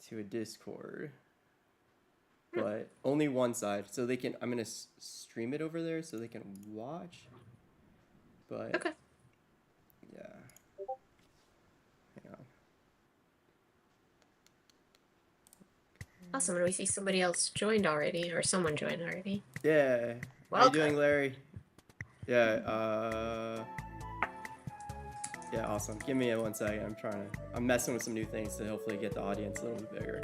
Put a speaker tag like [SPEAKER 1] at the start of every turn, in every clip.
[SPEAKER 1] to a Discord, but only one side. So they can. I'm gonna stream it over there so they can watch. But
[SPEAKER 2] Okay.
[SPEAKER 1] yeah, hang on.
[SPEAKER 2] Awesome. And we see somebody else joined already, or someone joined already.
[SPEAKER 1] Yeah. How you doing,
[SPEAKER 2] Welcome.
[SPEAKER 1] Larry? Yeah. Yeah. Awesome. Give me one second. I'm messing with some new things to hopefully get the audience a little bit bigger.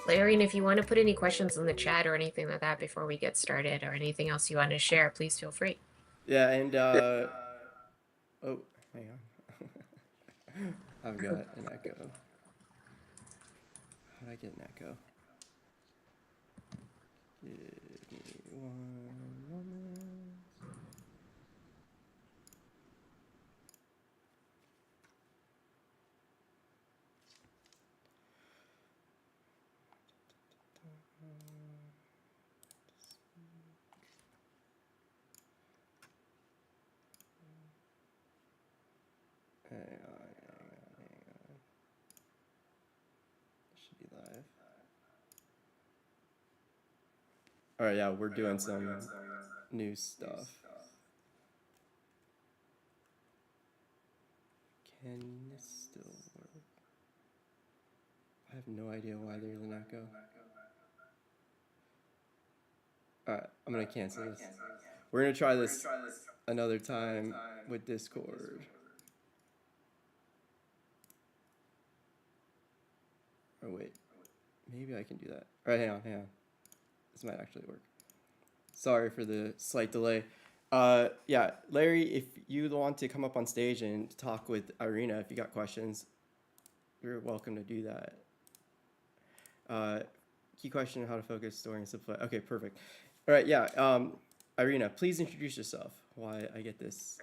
[SPEAKER 2] Larry, and if you want to put any questions in the chat or anything like that before we get started, or anything else you want to share, please feel free.
[SPEAKER 1] Yeah. And oh, hang on. I've got an echo. How did I get an echo? Give me one moment. Hang on. Should be live. All right, yeah, we're doing some new stuff. Can this still work? I have no idea why there's an echo. All right, I'm gonna cancel this. We're gonna try this another time with Discord. Or wait, maybe I can do that. All right, hang on. This might actually work. Sorry for the slight delay. Yeah, Larry, if you want to come up on stage and talk with Irina, if you got questions, you're welcome to do that. Key question: how to focus, story, and simplify. Okay, perfect. All right, yeah. Irina, please introduce yourself. Why I get this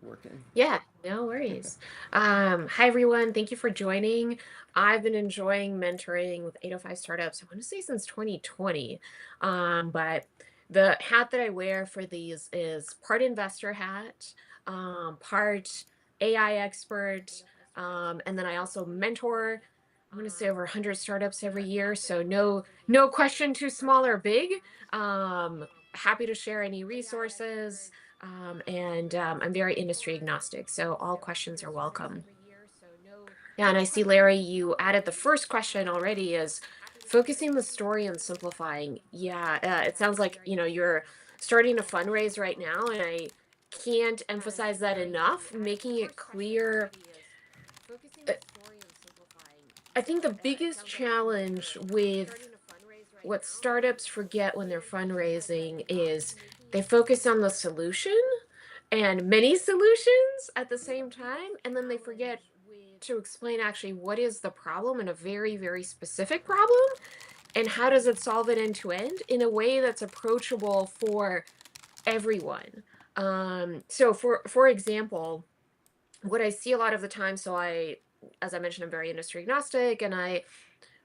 [SPEAKER 1] working.
[SPEAKER 2] Yeah, no worries. Hi everyone. Thank you for joining. I've been enjoying mentoring with 805 startups, I want to say since 2020. But the hat that I wear for these is part investor hat, part AI expert, and then I also mentor, I want to say over 100 startups every year. So no question too small or big. Happy to share any resources. I'm very industry agnostic, so all questions are welcome. Yeah, and I see, Larry, you added the first question already, is focusing the story and simplifying. Yeah, it sounds like, you're starting to fundraise right now, and I can't emphasize that enough, making it clear. uh, I think the biggest challenge with what startups forget when they're fundraising is they focus on the solution and many solutions at the same time, and then they forget to explain actually what is the problem, and a very, very specific problem, and how does it solve it end to end in a way that's approachable for everyone. So for example, what I see a lot of the time, so as I mentioned, I'm very industry agnostic, and I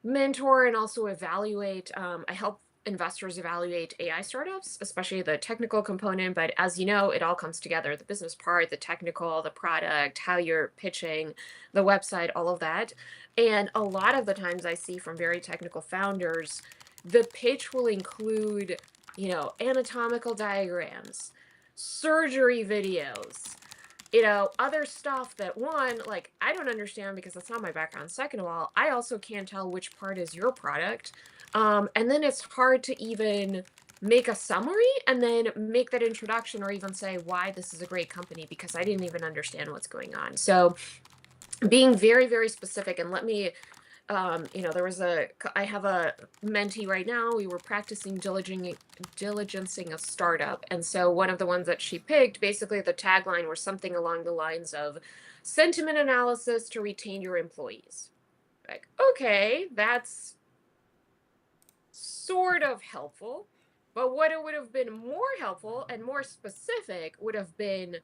[SPEAKER 2] mentor and also evaluate. I help investors evaluate AI startups, especially the technical component. But as you know, it all comes together: the business part, the technical, the product, how you're pitching, the website, all of that. And a lot of the times I see from very technical founders, the pitch will include, anatomical diagrams, surgery videos, other stuff that, one, like, I don't understand because that's not my background. Second of all, I also can't tell which part is your product. And then it's hard to even make a summary and then make that introduction, or even say why this is a great company, because I didn't even understand what's going on. So being very, very specific. And let me, I have a mentee right now. We were practicing diligencing a startup. And so one of the ones that she picked, basically the tagline was something along the lines of sentiment analysis to retain your employees. Like, okay, that's sort of helpful. But what it would have been more helpful and more specific would have been,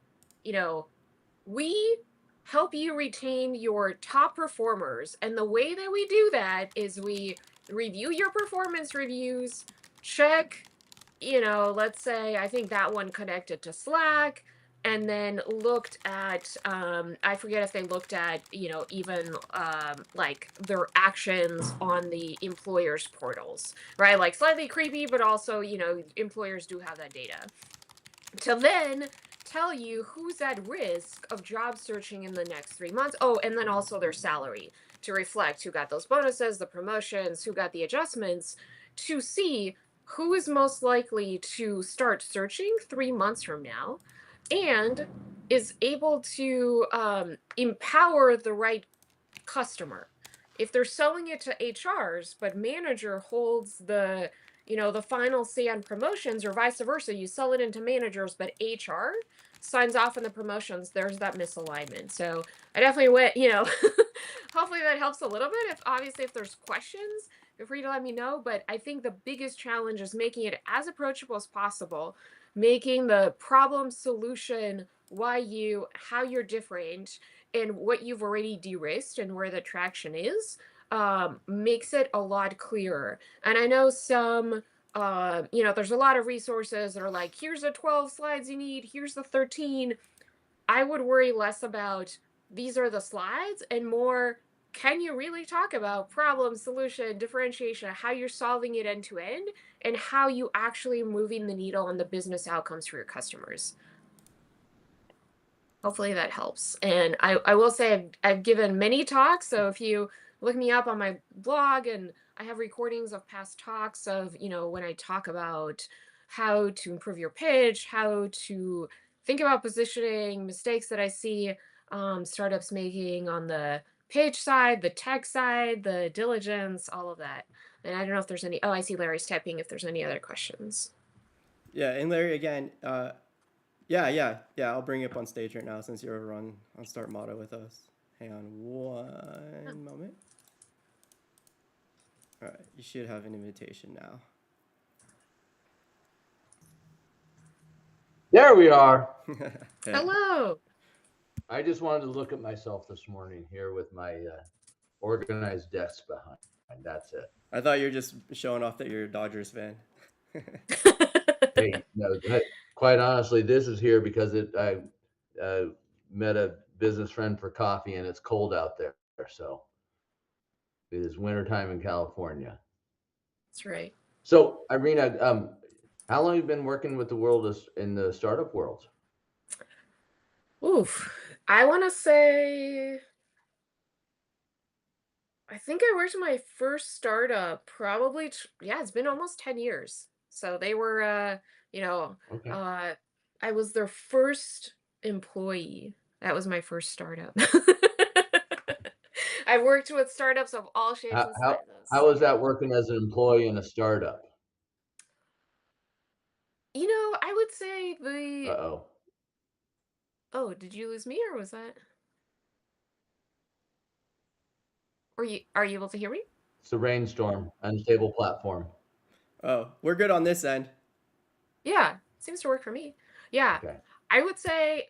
[SPEAKER 2] we help you retain your top performers. And the way that we do that is we review your performance reviews, check, let's say I think that one connected to Slack, and then looked at, I forget if they looked at, even like their actions on the employers' portals, right? Like slightly creepy, but also, employers do have that data to then tell you who's at risk of job searching in the next 3 months. Oh, and then also their salary to reflect who got those bonuses, the promotions, who got the adjustments, to see who is most likely to start searching 3 months from now and is able to empower the right customer. If they're selling it to HRs, but manager holds the final say on promotions, or vice versa, you sell it into managers, but HR signs off on the promotions, there's that misalignment. So I definitely went, hopefully that helps a little bit. If there's questions, feel free to let me know. But I think the biggest challenge is making it as approachable as possible, making the problem solution, why you, how you're different, and what you've already de-risked and where the traction is, makes it a lot clearer. And I know there's a lot of resources that are like, here's the 12 slides you need, here's the 13. I would worry less about these are the slides and more, can you really talk about problem, solution, differentiation, how you're solving it end to end, and how you actually moving the needle on the business outcomes for your customers. Hopefully that helps. And I will say I've given many talks. So if you look me up on my blog, and I have recordings of past talks of, when I talk about how to improve your pitch, how to think about positioning, mistakes that I see startups making on the page side, the tech side, the diligence, all of that. And I don't know if there's any, oh, I see Larry's typing, if there's any other questions.
[SPEAKER 1] Yeah, and Larry again. Yeah. I'll bring you up on stage right now since you're over on Start Motto with us. Hang on one moment. All right, you should have an invitation now.
[SPEAKER 3] There we are.
[SPEAKER 1] Hey.
[SPEAKER 2] Hello.
[SPEAKER 3] I just wanted to look at myself this morning here with my organized desk behind. That's it.
[SPEAKER 1] I thought you were just showing off that you're a Dodgers fan.
[SPEAKER 3] Hey, no, quite honestly, this is here because I met a business friend for coffee, and it's cold out there. So it is wintertime in California.
[SPEAKER 2] That's right.
[SPEAKER 3] So Irina, how long have you been working with the world in the startup world?
[SPEAKER 2] Oof. I want to say, I think I worked in my first startup probably, yeah, it's been almost 10 years. So they were,
[SPEAKER 3] Okay.
[SPEAKER 2] I was their first employee. That was my first startup. I've worked with startups of all shapes
[SPEAKER 3] How,
[SPEAKER 2] and
[SPEAKER 3] how
[SPEAKER 2] sizes.
[SPEAKER 3] how is that working as an employee in a startup?
[SPEAKER 2] I would say
[SPEAKER 3] Uh-oh.
[SPEAKER 2] oh, did you lose me or was that, are you able to hear me?
[SPEAKER 3] It's a rainstorm, unstable platform.
[SPEAKER 1] Oh, we're good on this end.
[SPEAKER 2] Yeah, seems to work for me. Yeah,
[SPEAKER 3] Okay.
[SPEAKER 2] I would say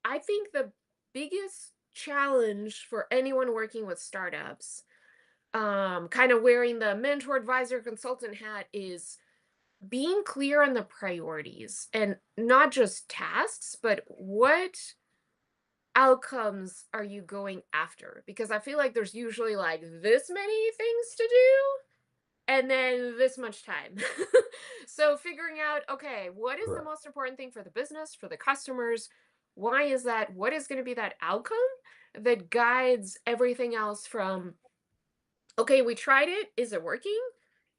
[SPEAKER 2] I think the biggest challenge for anyone working with startups, kind of wearing the mentor, advisor, consultant hat, is being clear on the priorities and not just tasks, but what outcomes are you going after? Because I feel like there's usually like this many things to do and then this much time. So figuring out, okay, what is the
[SPEAKER 3] Correct.
[SPEAKER 2] most important thing for the business, for the customers? Why is that? What is going to be that outcome that guides everything else from, okay, we tried it. Is it working?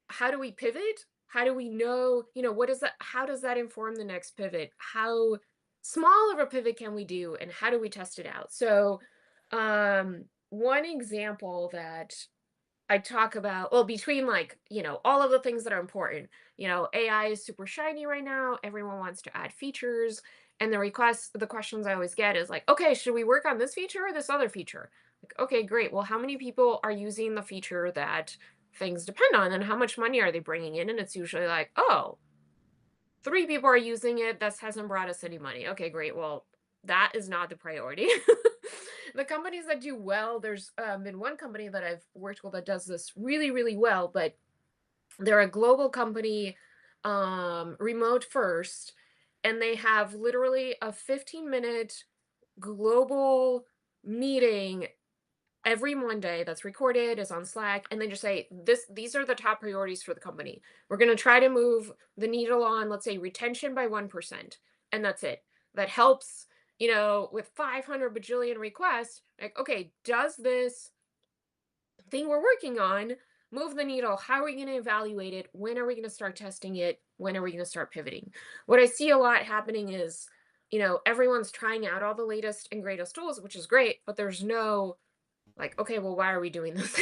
[SPEAKER 2] How do we pivot? How do we know, what is that? How does that inform the next pivot? How small of a pivot can we do and how do we test it out? So, one example that I talk about, well, between like, all of the things that are important, AI is super shiny right now. Everyone wants to add features. And the questions I always get is like, okay, should we work on this feature or this other feature? Like, okay, great. Well, how many people are using the feature that things depend on and how much money are they bringing in? And it's usually like, oh, 3 people are using it. That hasn't brought us any money. Okay, great. Well, that is not the priority. the companies that do well, there's been one company that I've worked with that does this really, really well, but they're a global company, remote first, and they have literally a 15-minute global meeting every Monday that's recorded, is on Slack, and then just say these are the top priorities for the company. We're going to try to move the needle on, let's say, retention by 1%, and that's it. That helps, with 500 bajillion requests. Like, okay, does this thing we're working on move the needle? How are we going to evaluate it? When are we going to start testing it? When are we going to start pivoting? What I see a lot happening is, everyone's trying out all the latest and greatest tools, which is great, but there's no like, okay, well, why are we doing this?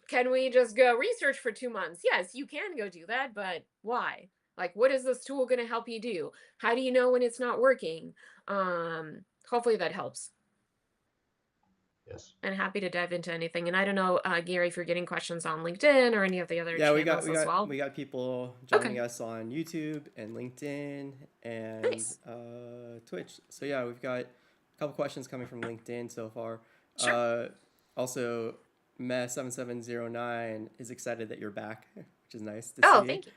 [SPEAKER 2] Can we just go research for 2 months? Yes, you can go do that, but why? Like, what is this tool going to help you do? How do you know when it's not working? Hopefully that helps.
[SPEAKER 3] Yes.
[SPEAKER 2] And happy to dive into anything. And I don't know, Gary, if you're getting questions on LinkedIn or any of the other
[SPEAKER 1] Yeah,
[SPEAKER 2] channels as well.
[SPEAKER 1] we got people
[SPEAKER 2] Okay,
[SPEAKER 1] joining us on YouTube and LinkedIn and
[SPEAKER 2] nice.
[SPEAKER 1] Twitch. So yeah, we've got a couple questions coming from LinkedIn so far.
[SPEAKER 2] Sure.
[SPEAKER 1] Also, Meh7709 is excited that you're back, which is nice to
[SPEAKER 2] Oh,
[SPEAKER 1] see.
[SPEAKER 2] thank you.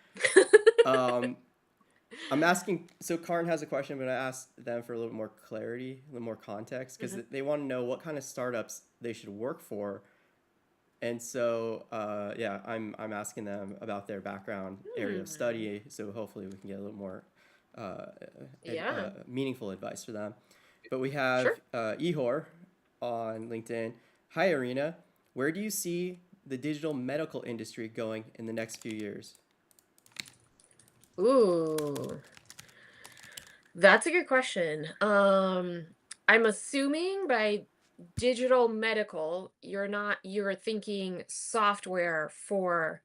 [SPEAKER 1] I'm asking, so Karn has a question, but I asked them for a little more clarity, a little more context, because they want to know what kind of startups they should work for. And so, yeah, I'm asking them about their background area of study, so hopefully we can get a little more
[SPEAKER 2] Yeah,
[SPEAKER 1] meaningful advice for them. But we have
[SPEAKER 2] sure.
[SPEAKER 1] Ihor on LinkedIn. Hi, Irina. Where do you see the digital medical industry going in the next few years?
[SPEAKER 2] Ooh, that's a good question. I'm assuming by digital medical, you're thinking software for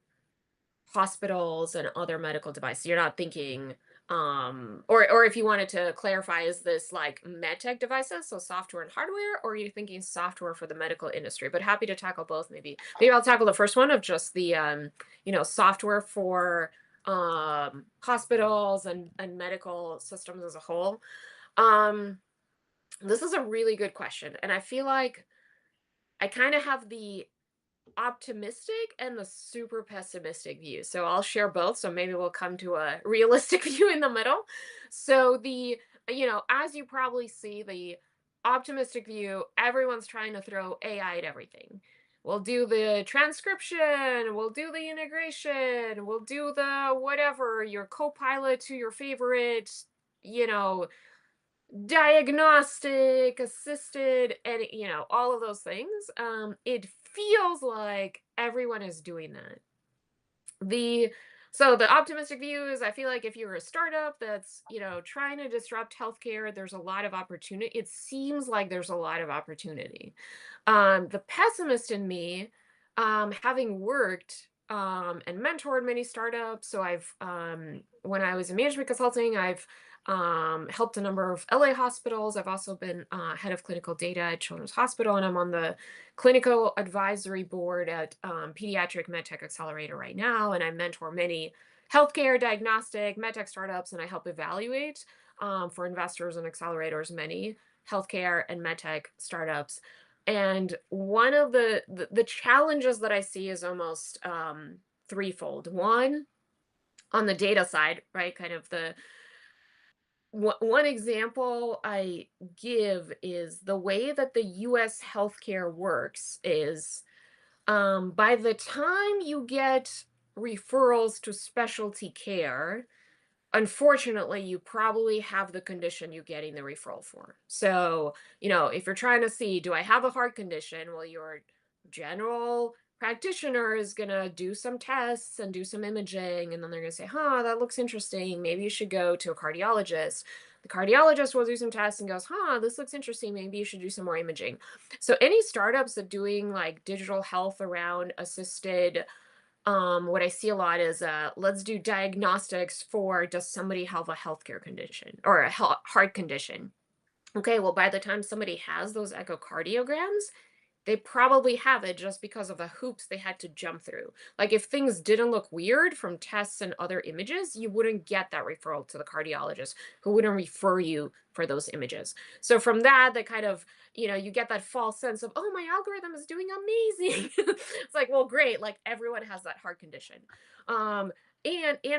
[SPEAKER 2] hospitals and other medical devices. You're not thinking, or if you wanted to clarify, is this like med tech devices, so software and hardware, or are you thinking software for the medical industry? But happy to tackle both. Maybe I'll tackle the first one of just the software for hospitals and medical systems as a whole. Um, this is a really good question, and I feel like I kind of have the optimistic and the super pessimistic view. So I'll share both. So maybe we'll come to a realistic view in the middle. So as you probably see, the optimistic view, everyone's trying to throw AI at everything. We'll do the transcription, we'll do the integration, we'll do the whatever, your co-pilot to your favorite, you know, diagnostic, assisted, and all of those things. It feels like everyone is doing that. The optimistic view is, I feel like if you're a startup that's trying to disrupt healthcare, there's a lot of opportunity. It seems like there's a lot of opportunity. The pessimist in me, having worked and mentored many startups, so I've when I was in management consulting, I've helped a number of LA hospitals. I've also been head of clinical data at Children's Hospital, and I'm on the clinical advisory board at Pediatric MedTech Accelerator right now. And I mentor many healthcare, diagnostic, medtech startups, and I help evaluate for investors and accelerators many healthcare and medtech startups. And one of the challenges that I see is almost threefold. One, on the data side, right? Kind of the one example I give is the way that the US healthcare works is by the time you get referrals to specialty care, unfortunately, you probably have the condition you're getting the referral for. So, if you're trying to see, do I have a heart condition? Well, your general practitioner is going to do some tests and do some imaging, and then they're going to say, that looks interesting. Maybe you should go to a cardiologist. The cardiologist will do some tests and goes, this looks interesting. Maybe you should do some more imaging. So, any startups that doing like digital health around assisted what I see a lot is let's do diagnostics for, does somebody have a healthcare condition or a heart condition? Okay, well, by the time somebody has those echocardiograms, they probably have it just because of the hoops they had to jump through. Like if things didn't look weird from tests and other images, you wouldn't get that referral to the cardiologist who wouldn't refer you for those images. So from that, they kind of, you get that false sense of, oh, my algorithm is doing amazing. It's like, well, great. Like everyone has that heart condition. And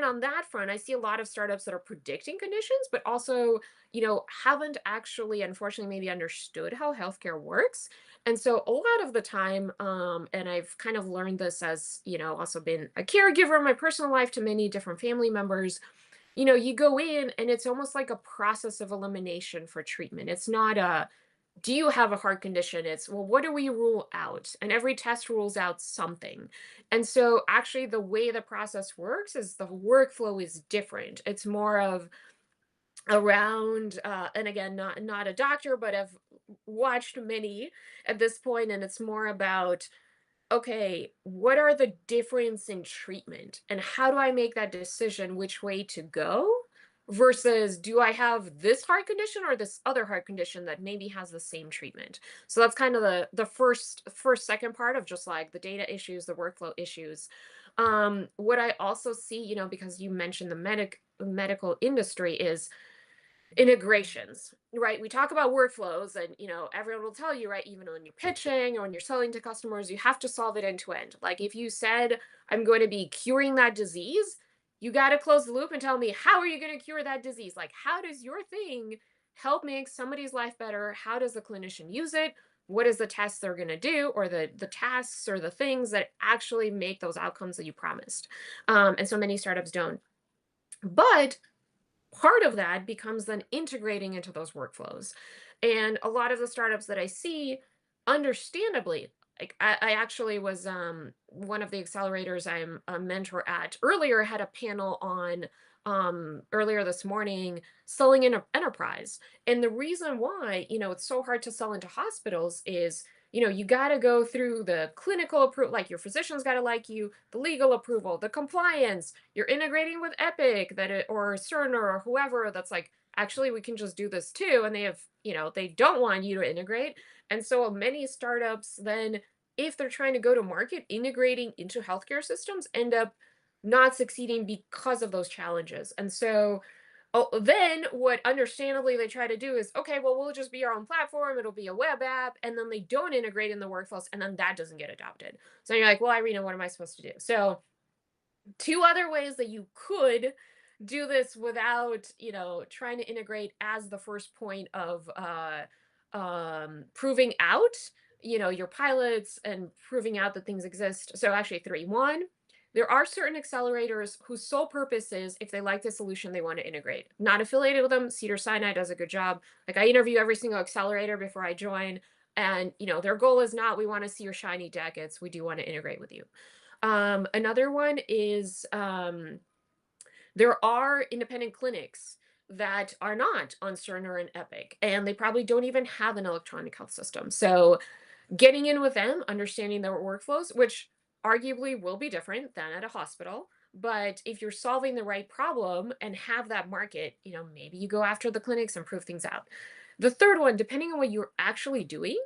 [SPEAKER 2] on that front, I see a lot of startups that are predicting conditions, but also, haven't actually, unfortunately, maybe understood how healthcare works. And so a lot of the time, and I've kind of learned this as, also been a caregiver in my personal life to many different family members, you go in and it's almost like a process of elimination for treatment. It's not a, do you have a heart condition? It's, well, what do we rule out? And every test rules out something. And so actually the way the process works is the workflow is different. It's more of around and again, not a doctor, but I've watched many at this point, and it's more about, okay, what are the difference in treatment and how do I make that decision which way to go versus do I have this heart condition or this other heart condition that maybe has the same treatment. So that's kind of the first second part of just like the data issues, the workflow issues. What I also see, because you mentioned the medical industry, is integrations, right? We talk about workflows and, everyone will tell you, right, even when you're pitching or when you're selling to customers, you have to solve it end to end. Like if you said, I'm going to be curing that disease, you got to close the loop and tell me, how are you going to cure that disease? Like, how does your thing help make somebody's life better? How does the clinician use it? What is the test they're going to do, or the tasks or the things that actually make those outcomes that you promised? And so many startups don't. But part of that becomes then integrating into those workflows. And a lot of the startups that I see, understandably, like I actually was one of the accelerators I'm a mentor at earlier had a panel on earlier this morning selling in enterprise. And the reason why, it's so hard to sell into hospitals is, you got to go through the clinical approval, like your physician's got to like you, the legal approval, the compliance, you're integrating with Epic or Cerner or whoever that's like, actually, we can just do this too. And they have, they don't want you to integrate. And so many startups then, if they're trying to go to market, integrating into healthcare systems end up not succeeding because of those challenges. And so then what understandably they try to do is, okay, well, we'll just be our own platform. It'll be a web app. And then they don't integrate in the workflows. And then that doesn't get adopted. So you're like, well, Irina, what am I supposed to do? So two other ways that you could do this without, trying to integrate as the first point of proving out, your pilots and proving out that things exist. So actually three. One, there are certain accelerators whose sole purpose is if they like the solution, they want to integrate. Not affiliated with them. Cedars-Sinai does a good job. Like I interview every single accelerator before I join. And, their goal is not, we want to see your shiny jackets. We do want to integrate with you. Another one is there are independent clinics that are not on Cerner and Epic, and they probably don't even have an electronic health system. So getting in with them, understanding their workflows, which arguably will be different than at a hospital. But if you're solving the right problem and have that market, maybe you go after the clinics and prove things out. The third one, depending on what you're actually doing,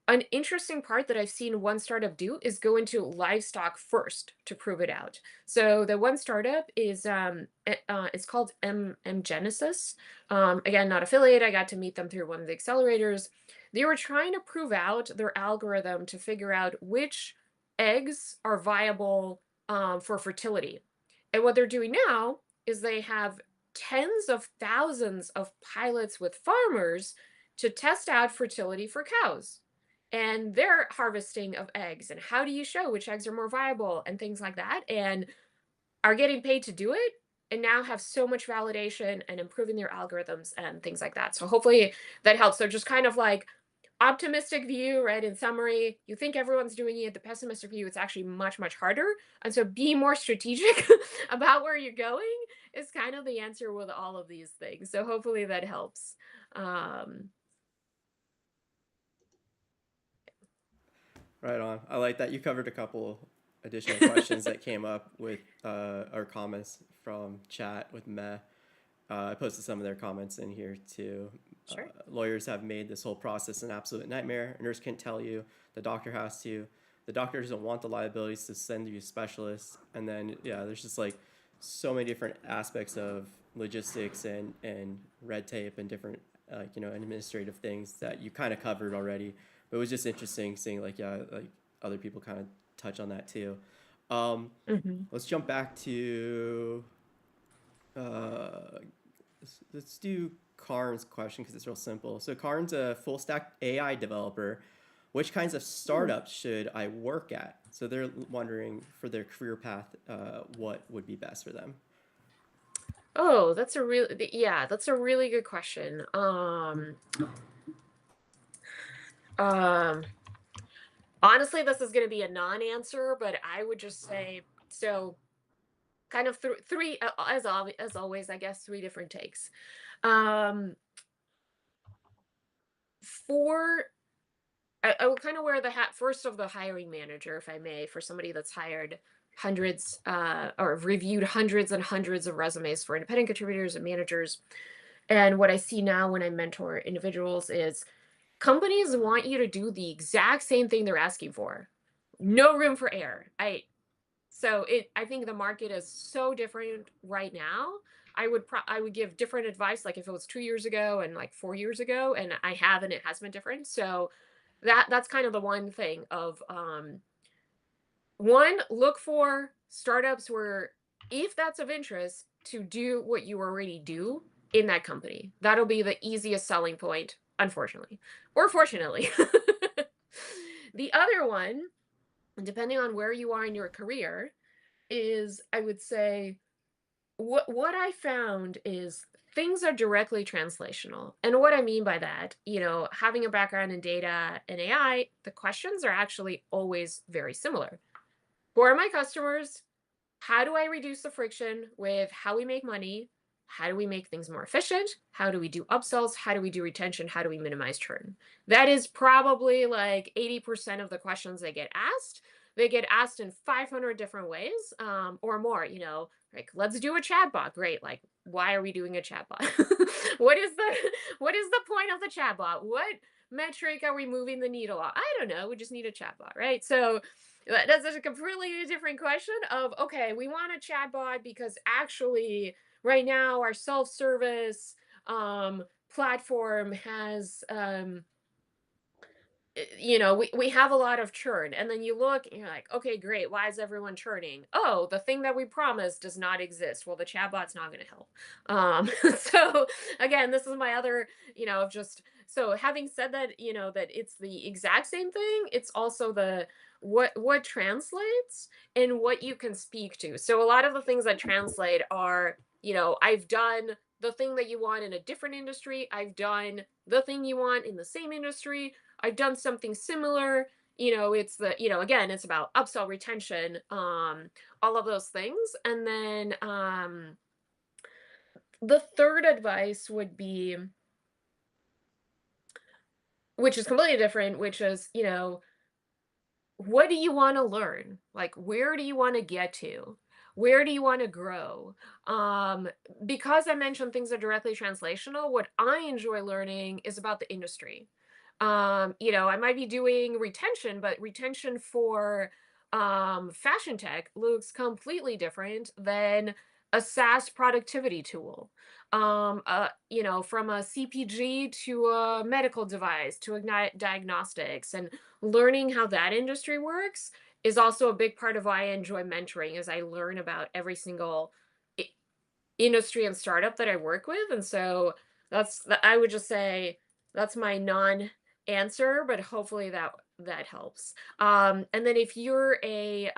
[SPEAKER 2] an interesting part that I've seen one startup do is go into livestock first to prove it out. So the one startup is it's called M Genesis. Again, not affiliate. I got to meet them through one of the accelerators. They were trying to prove out their algorithm to figure out which eggs are viable for fertility. And what they're doing now is they have tens of thousands of pilots with farmers to test out fertility for cows and their harvesting of eggs and how do you show which eggs are more viable and things like that, and are getting paid to do it and now have so much validation and improving their algorithms and things like that. So hopefully that helps. So just kind of like optimistic view, right? In summary, you think everyone's doing it. The pessimistic view, it's actually much, much harder. And so be more strategic about where you're going is kind of the answer with all of these things. So hopefully that helps. Um,
[SPEAKER 1] Right on. I like that you covered a couple additional questions that came up with or comments from chat with Meh. I posted some of their comments in here too.
[SPEAKER 2] Sure.
[SPEAKER 1] Lawyers have made this whole process an absolute nightmare. A nurse can't tell you. The doctor has to. The doctor doesn't want the liabilities to send you specialists. And then, yeah, there's just like so many different aspects of logistics and red tape and different, administrative things that you kind of covered already. But it was just interesting seeing, like, yeah, like other people kind of touch on that too. Um,
[SPEAKER 2] Hmm.
[SPEAKER 1] let's jump back to uh, let's do Karn's question because it's real simple. So Karn's a full stack AI developer. Which kinds of startups should I work at? So they're wondering for their career path, what would be best for them.
[SPEAKER 2] Oh, that's a really good question. Um, Honestly, this is going to be a non-answer, but I would just say so. Kind of three, as always, I guess three different takes. Um, for I will kind of wear the hat first of the hiring manager, if I may, for somebody that's hired hundreds or reviewed hundreds and hundreds of resumes for independent contributors and managers. And what I see now when I mentor individuals is companies want you to do the exact same thing they're asking for. No room for error. I think the market is so different right now. I would give different advice like if it was 2 years ago and like 4 years ago, and I have, and it has been different. So that's kind of the one thing of one, look for startups where, if that's of interest, to do what you already do in that company. That'll be the easiest selling point, unfortunately, or fortunately. The other one, depending on where you are in your career, is, I would say, what I found is things are directly translational. And what I mean by that, having a background in data and AI, the questions are actually always very similar. Who are my customers? How do I reduce the friction with how we make money? How do we make things more efficient? How do we do upsells? How do we do retention? How do we minimize churn? That is probably like 80% of the questions they get asked. They get asked in 500 different ways, or more, like, let's do a chatbot. Great. Like, why are we doing a chatbot? what is the point of the chatbot? What metric are we moving the needle on? I don't know. We just need a chatbot, right? So that's a completely different question of, okay, we want a chatbot because actually right now our self-service platform has we have a lot of churn, and then you look and you're like, okay, great, why is everyone churning? Oh, the thing that we promised does not exist. Well, the chatbot's not going to help. So again, this is my other, just so having said that, that it's the exact same thing, it's also the what translates and what you can speak to. So a lot of the things that translate are, I've done the thing that you want in a different industry, I've done the thing you want in the same industry, I've done something similar. Again, it's about upsell, retention, all of those things. And then the third advice would be, which is completely different, which is, what do you want to learn? Like, where do you want to get to? Where do you want to grow? Because I mentioned things are directly translational, what I enjoy learning is about the industry. I might be doing retention, but retention for fashion tech looks completely different than a SaaS productivity tool. From a CPG to a medical device to Ignite diagnostics, and learning how that industry works is also a big part of why I enjoy mentoring, as I learn about every single i- industry and startup that I work with. And so I would just say that's my non answer, but hopefully that helps. And then if you're a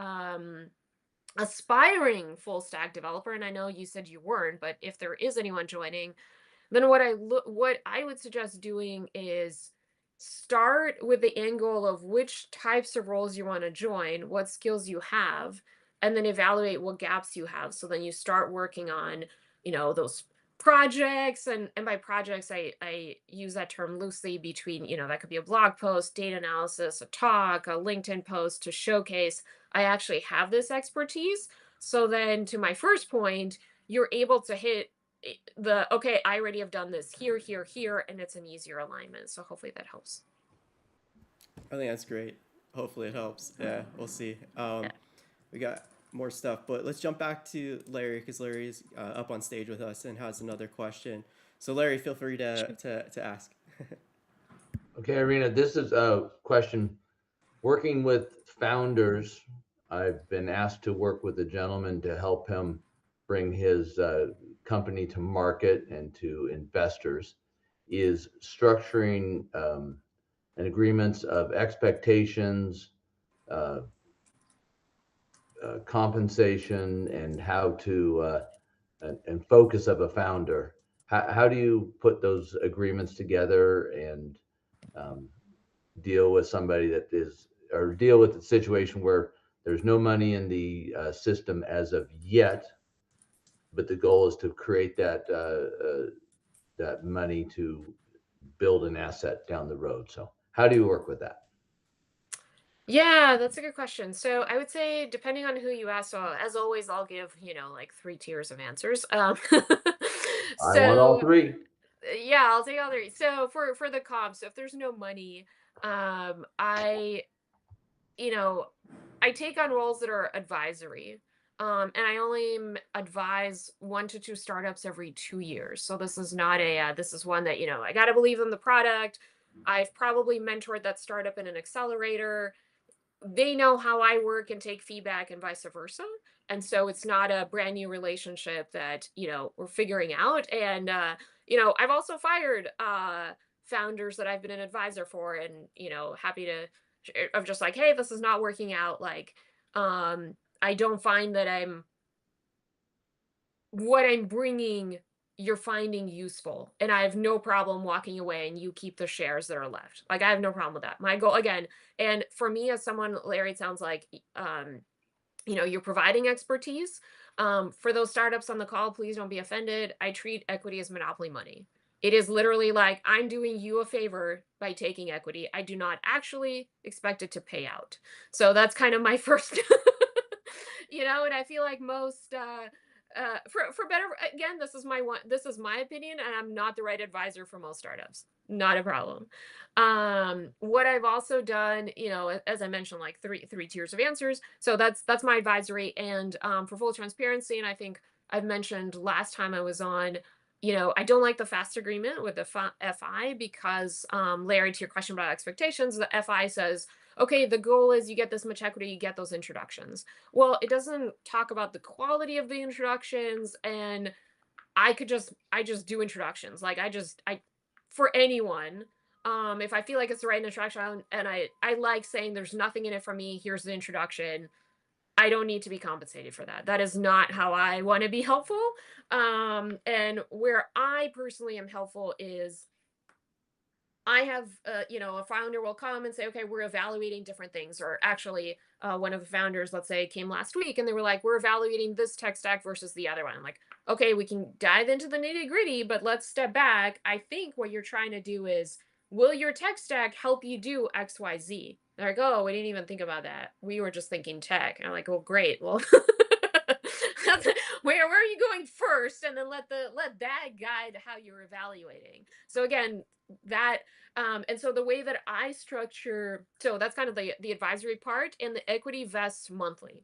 [SPEAKER 2] aspiring full stack developer, and I know you said you weren't, but if there is anyone joining, then what I would suggest doing is start with the end goal of which types of roles you want to join, what skills you have, and then evaluate what gaps you have. So then you start working on, those projects. And by projects, I use that term loosely between, that could be a blog post, data analysis, a talk, a LinkedIn post to showcase I actually have this expertise. So then to my first point, you're able to hit okay, I already have done this here, here, here, and it's an easier alignment. So hopefully that helps.
[SPEAKER 1] I think that's great. Hopefully it helps. Yeah, we'll see.
[SPEAKER 2] Yeah.
[SPEAKER 1] We got more stuff, but let's jump back to Larry because Larry's up on stage with us and has another question. So Larry, feel free to ask.
[SPEAKER 3] Okay, Irina, this is a question. Working with founders, I've been asked to work with a gentleman to help him bring his company to market and to investors. Is structuring and agreements of expectations, uh, compensation, and how to and focus of a founder. How do you put those agreements together and um, deal with somebody that is, or deal with the situation where there's no money in the system as of yet, but the goal is to create that money to build an asset down the road. So how do you work with that?
[SPEAKER 2] Yeah, that's a good question. So I would say, depending on who you ask, so as always, I'll give, like 3 tiers of answers.
[SPEAKER 3] I want all
[SPEAKER 2] So
[SPEAKER 3] three.
[SPEAKER 2] yeah, I'll take all three. So for the comp, so if there's no money, I you know, I take on roles that are advisory. And I only advise 1 to 2 startups every 2 years. So this is not this is one that, I got to believe in the product. I've probably mentored that startup in an accelerator. They know how I work and take feedback and vice versa. And so it's not a brand new relationship that, we're figuring out. And, I've also fired founders that I've been an advisor for and, happy to, of just like, hey, this is not working out. Like, I don't find that what I'm bringing, you're finding useful. And I have no problem walking away and you keep the shares that are left. Like, I have no problem with that. My goal, again, and for me, as someone, Larry, it sounds like, you're providing expertise. For those startups on the call, please don't be offended. I treat equity as monopoly money. It is literally like I'm doing you a favor by taking equity. I do not actually expect it to pay out. So that's kind of my first, and I feel like most, for better, again, this is my opinion, and I'm not the right advisor for most startups. Not a problem. What I've also done, as I mentioned, like three tiers of answers. So that's my advisory. And for full transparency, and I think I've mentioned last time I was on, I don't like the fast agreement with the FI because, Larry, to your question about expectations, the FI says, okay, the goal is you get this much equity, you get those introductions. Well, it doesn't talk about the quality of the introductions, and I just do introductions. Like I for anyone, if I feel like it's the right introduction and I like saying there's nothing in it for me, here's the introduction. I don't need to be compensated for that. That is not how I want to be helpful. And where I personally am helpful is I have, a founder will come and say, okay, we're evaluating different things. Or actually, one of the founders, let's say, came last week and they were like, we're evaluating this tech stack versus the other one. I'm like, okay, we can dive into the nitty gritty, but let's step back. I think what you're trying to do is, will your tech stack help you do X, Y, Z? They're like, oh, we didn't even think about that. We were just thinking tech. And I'm like, well, great. Well, where are you going first? And then let that guide how you're evaluating. So again, that and so the way that I structure, so that's kind of the advisory part, and the equity vests monthly.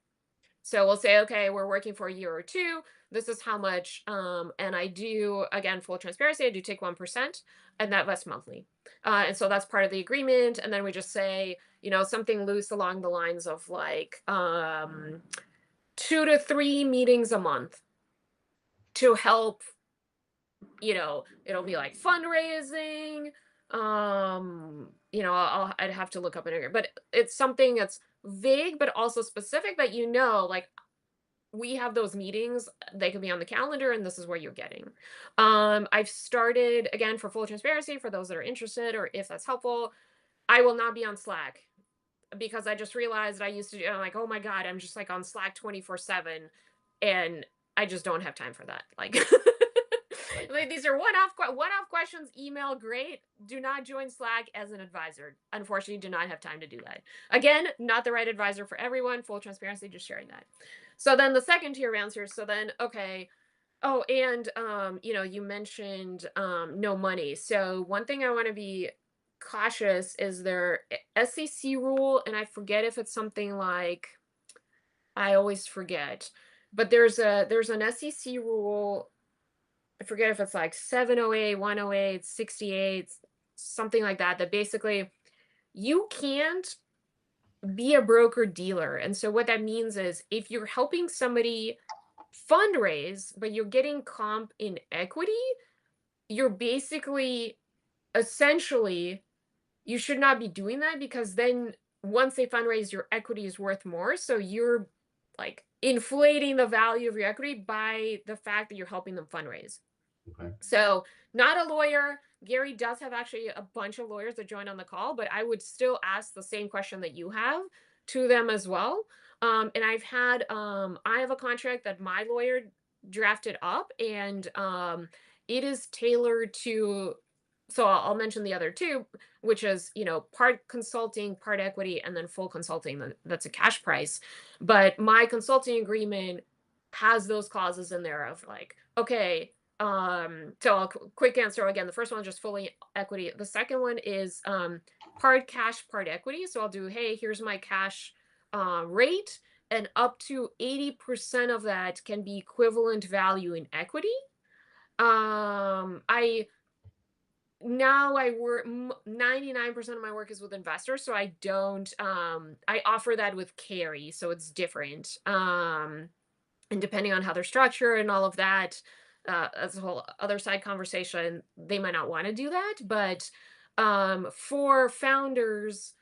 [SPEAKER 2] So we'll say, okay, we're working for a year or two. This is how much, and I do, again, full transparency, I do take 1%, and that vests monthly. And so that's part of the agreement. And then we just say, something loose along the lines of like 2 to 3 meetings a month to help, it'll be like fundraising. I'd have to look up an area, but it's something that's vague but also specific that, like, we have those meetings, they could be on the calendar and this is where you're getting. I've started, again, for full transparency, for those that are interested or if that's helpful, I will not be on Slack because I just realized I used to do, I'm like, oh my God, I'm just like on Slack 24/7 and I just don't have time for that. Like, like these are one-off questions, email, great. Do not join Slack as an advisor. Unfortunately, do not have time to do that. Again, not the right advisor for everyone. Full transparency, just sharing that. So then the second tier of answers. So then, okay, Oh, and you mentioned no money. So one thing I want to be cautious is their SEC rule, and I forget if it's something like, I always forget, but there's an SEC rule. I forget if it's like 708, 108, 68, something like that, that basically you can't be a broker dealer. And so what that means is if you're helping somebody fundraise, but you're getting comp in equity, you're basically essentially, you should not be doing that, because then once they fundraise, your equity is worth more. So you're like inflating the value of your equity by the fact that you're helping them fundraise.
[SPEAKER 3] Okay.
[SPEAKER 2] So, not a lawyer. Gary does have actually a bunch of lawyers that join on the call, but I would still ask the same question that you have to them as well. And I have a contract that my lawyer drafted up, and it is tailored to. So I'll mention the other two, which is, part consulting, part equity, and then full consulting. That's a cash price. But my consulting agreement has those clauses in there of like, okay, so I'll quick answer again. The first one is just fully equity. The second one is part cash, part equity. So I'll do, hey, here's my cash rate, and up to 80% of that can be equivalent value in equity. I Now I work 99% of my work is with investors, so I don't I offer that with carry, so it's different. And depending on how they're structured and all of that, that's a whole other side conversation. They might not want to do that, but for founders,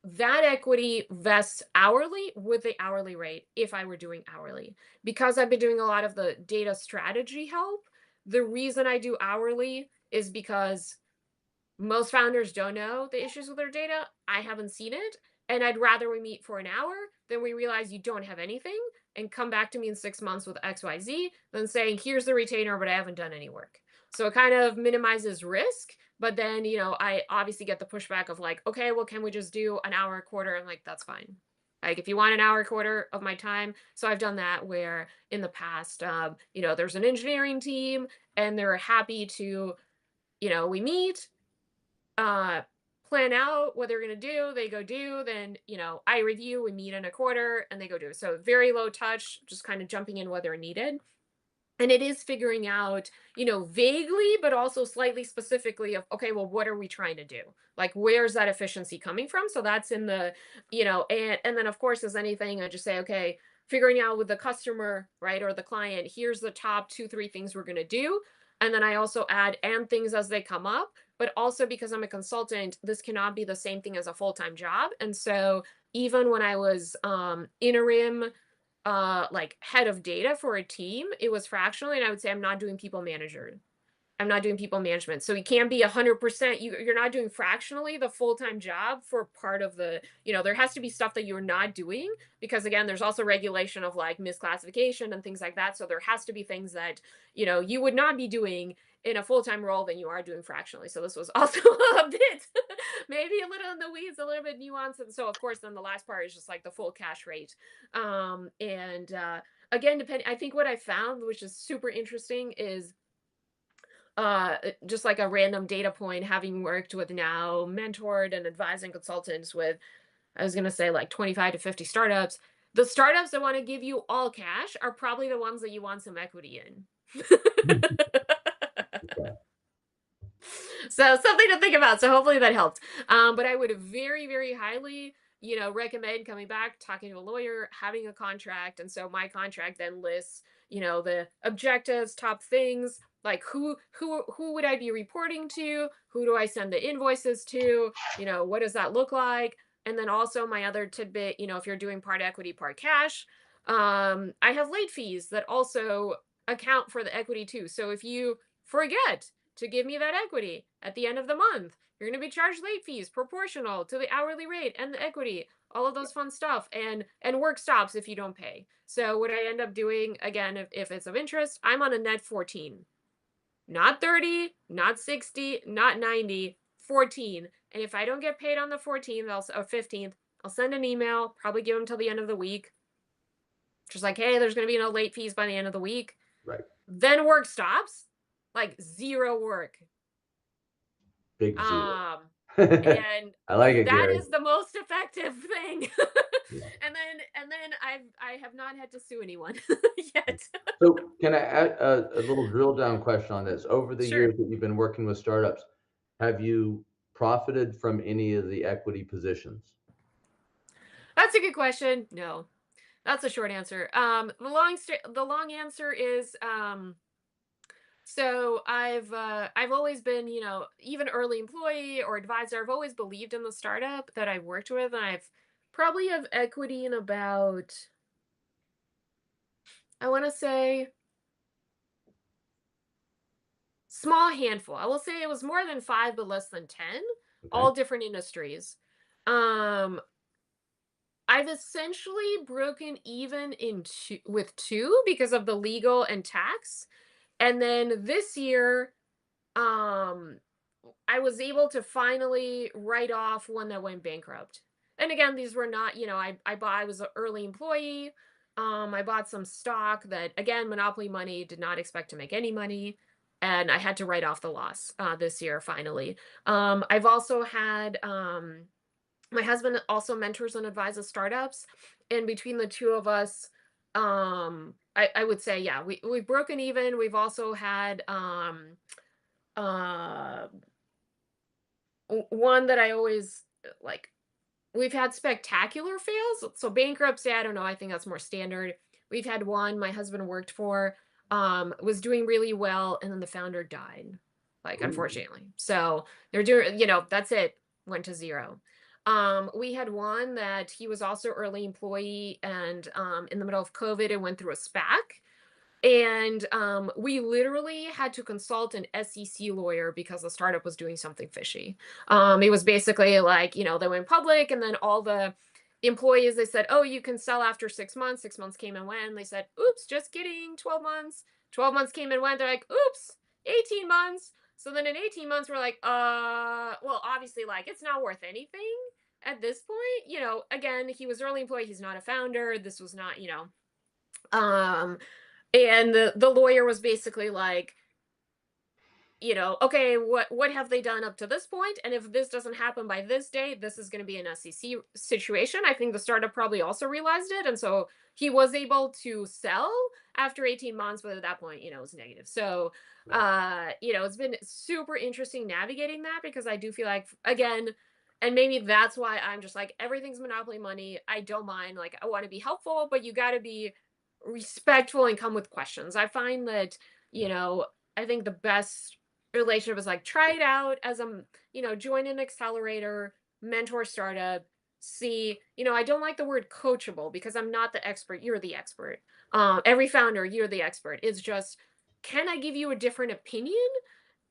[SPEAKER 2] that equity vests hourly with the hourly rate if I were doing hourly. Because I've been doing a lot of the data strategy help, the reason I do hourly is because most founders don't know the issues with their data. I haven't seen it. And I'd rather we meet for an hour than we realize you don't have anything and come back to me in 6 months with XYZ than saying, here's the retainer, but I haven't done any work. So it kind of minimizes risk. But then, I obviously get the pushback of like, okay, well, can we just do an hour a quarter? I'm like, that's fine. Like, if you want an hour a quarter of my time. So I've done that where in the past, there's an engineering team and they're happy to, we meet, plan out what they're going to do, they go do, then I review, we meet in a quarter, and they go do. So very low touch, just kind of jumping in where they're needed. And it is figuring out, vaguely but also slightly specifically of, okay, well, what are we trying to do, like where's that efficiency coming from? So that's in the, and then of course, as anything, I just say, okay, figuring out with the customer, right, or the client, here's the top 2-3 things we're going to do. And then I also add and things as they come up. But also, because I'm a consultant, this cannot be the same thing as a full-time job. And so even when I was interim like head of data for a team, it was fractionally, and I would say I'm not doing people management. So you can't be 100%. You're not doing fractionally the full-time job for part of the, there has to be stuff that you're not doing, because again, there's also regulation of like misclassification and things like that. So there has to be things that, you would not be doing in a full-time role than you are doing fractionally. So this was also a bit, maybe a little in the weeds, a little bit nuanced. And so of course, then the last part is just like the full cash rate. Again, I think what I found, which is super interesting, is just like a random data point, having worked with now mentored and advising consultants with, I was going to say like 25 to 50 startups. The startups that want to give you all cash are probably the ones that you want some equity in. So something to think about. So hopefully that helped. But I would very, very highly, recommend coming back, talking to a lawyer, having a contract. And so my contract then lists, the objectives, top things, like who would I be reporting to? Who do I send the invoices to? What does that look like? And then also my other tidbit, if you're doing part equity, part cash, I have late fees that also account for the equity too. So if you forget to give me that equity at the end of the month, you're going to be charged late fees proportional to the hourly rate and the equity, all of those fun stuff, and work stops if you don't pay. So what I end up doing, again, if it's of interest, I'm on a net 14, not 30, not 60, not 90, 14. And if I don't get paid on the 14th or 15th, I'll send an email, probably give them till the end of the week, just like, hey, there's going to be no late fees by the end of the week.
[SPEAKER 3] Right.
[SPEAKER 2] Then work stops, like zero work.
[SPEAKER 3] Big zero.
[SPEAKER 2] Um,
[SPEAKER 3] I
[SPEAKER 2] and
[SPEAKER 3] like it,
[SPEAKER 2] that
[SPEAKER 3] Gary.
[SPEAKER 2] is the most effective thing.
[SPEAKER 3] Yeah.
[SPEAKER 2] And then I have not had to sue anyone yet.
[SPEAKER 3] So can I add a little drill down question on this? Over the
[SPEAKER 2] Sure.
[SPEAKER 3] years that you've been working with startups, have you profited from any of the equity positions?
[SPEAKER 2] That's a good question. No. That's a short answer. The long answer is so I've always been, even early employee or advisor. I've always believed in the startup that I've worked with, and I've probably have equity in about, I want to say, small handful. I will say it was more than 5 but less than 10,
[SPEAKER 3] Okay.
[SPEAKER 2] all different industries. Um I've essentially broken even with two because of the legal and tax. And then this year, um I was able to finally write off one that went bankrupt. And again, these were not, I was an early employee. I bought some stock that, again, monopoly money, did not expect to make any money, and I had to write off the loss this year finally. I've also had my husband also mentors and advises startups, and between the two of us, I would say, yeah, we've broken even. We've also had uh one that I always like. We've had spectacular fails. So bankruptcy, I don't know. I think that's more standard. We've had one my husband worked for, was doing really well, and then the founder died, like,
[SPEAKER 3] Ooh.
[SPEAKER 2] unfortunately. So they're doing, that's it, went to zero. We had one that he was also early employee, and in the middle of COVID, it went through a SPAC. And we literally had to consult an SEC lawyer because the startup was doing something fishy. It was basically like, they went public, and then all the employees, they said, oh, you can sell after 6 months. 6 months came and went. They said, oops, just kidding, 12 months. 12 months came and went. They're like, oops, 18 months. So then in 18 months, we're like, well, obviously, like, it's not worth anything at this point. Again, he was early employee. He's not a founder. This was not, um, and the lawyer was basically like, okay, what have they done up to this point? And if this doesn't happen by this date, this is going to be an SEC situation. I think the startup probably also realized it, and so he was able to sell after 18 months, but at that point, it was negative. So,
[SPEAKER 3] Right.
[SPEAKER 2] it's been super interesting navigating that, because I do feel like, again, and maybe that's why I'm just like, everything's monopoly money. I don't mind, like, I want to be helpful, but you got to be respectful and come with questions. I find that, I think the best relationship is like, try it out as a, join an accelerator, mentor startup, see. I don't like the word coachable, because I'm not the expert, you're the expert. Every founder, you're the expert. It's just, can I give you a different opinion?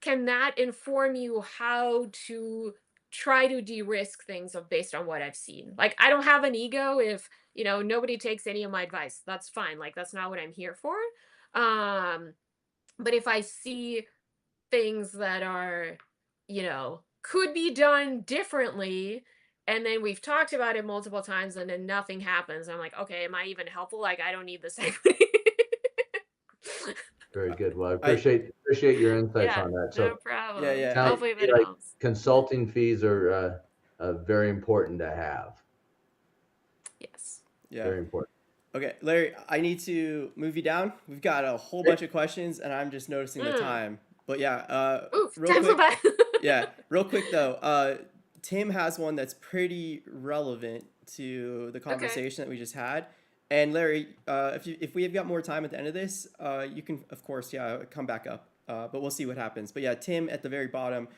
[SPEAKER 2] Can that inform you how to try to de-risk things based on what I've seen? Like, I don't have an ego if, nobody takes any of my advice. That's fine. Like, that's not what I'm here for. Um, but if I see things that are, could be done differently, and then we've talked about it multiple times, and then nothing happens, I'm like, okay, am I even helpful? Like, I don't need this equity.
[SPEAKER 3] Very good. Well, I
[SPEAKER 1] I
[SPEAKER 3] appreciate your insights
[SPEAKER 2] Yeah,
[SPEAKER 3] on that.
[SPEAKER 2] no
[SPEAKER 3] So
[SPEAKER 1] yeah,
[SPEAKER 2] problem.
[SPEAKER 1] yeah.
[SPEAKER 3] sounds
[SPEAKER 1] I
[SPEAKER 2] Hopefully
[SPEAKER 3] to me
[SPEAKER 2] that
[SPEAKER 3] like
[SPEAKER 2] helps.
[SPEAKER 3] consulting fees are very important to have.
[SPEAKER 2] Yes.
[SPEAKER 1] yeah.
[SPEAKER 3] Very important.
[SPEAKER 1] Okay, Larry, I need to move you down. We've got a whole bunch of questions, and I'm just noticing the
[SPEAKER 2] Mm.
[SPEAKER 1] time. But yeah,
[SPEAKER 2] Oof,
[SPEAKER 1] real
[SPEAKER 2] time flew
[SPEAKER 1] quick.
[SPEAKER 2] by.
[SPEAKER 1] Yeah, real quick though. Tim has one that's pretty relevant to the
[SPEAKER 2] Okay.
[SPEAKER 1] conversation that we just had. And Larry, if we have got more time at the end of this, you can of course, yeah, come back up. But we'll see what happens. But yeah, Tim at the very bottom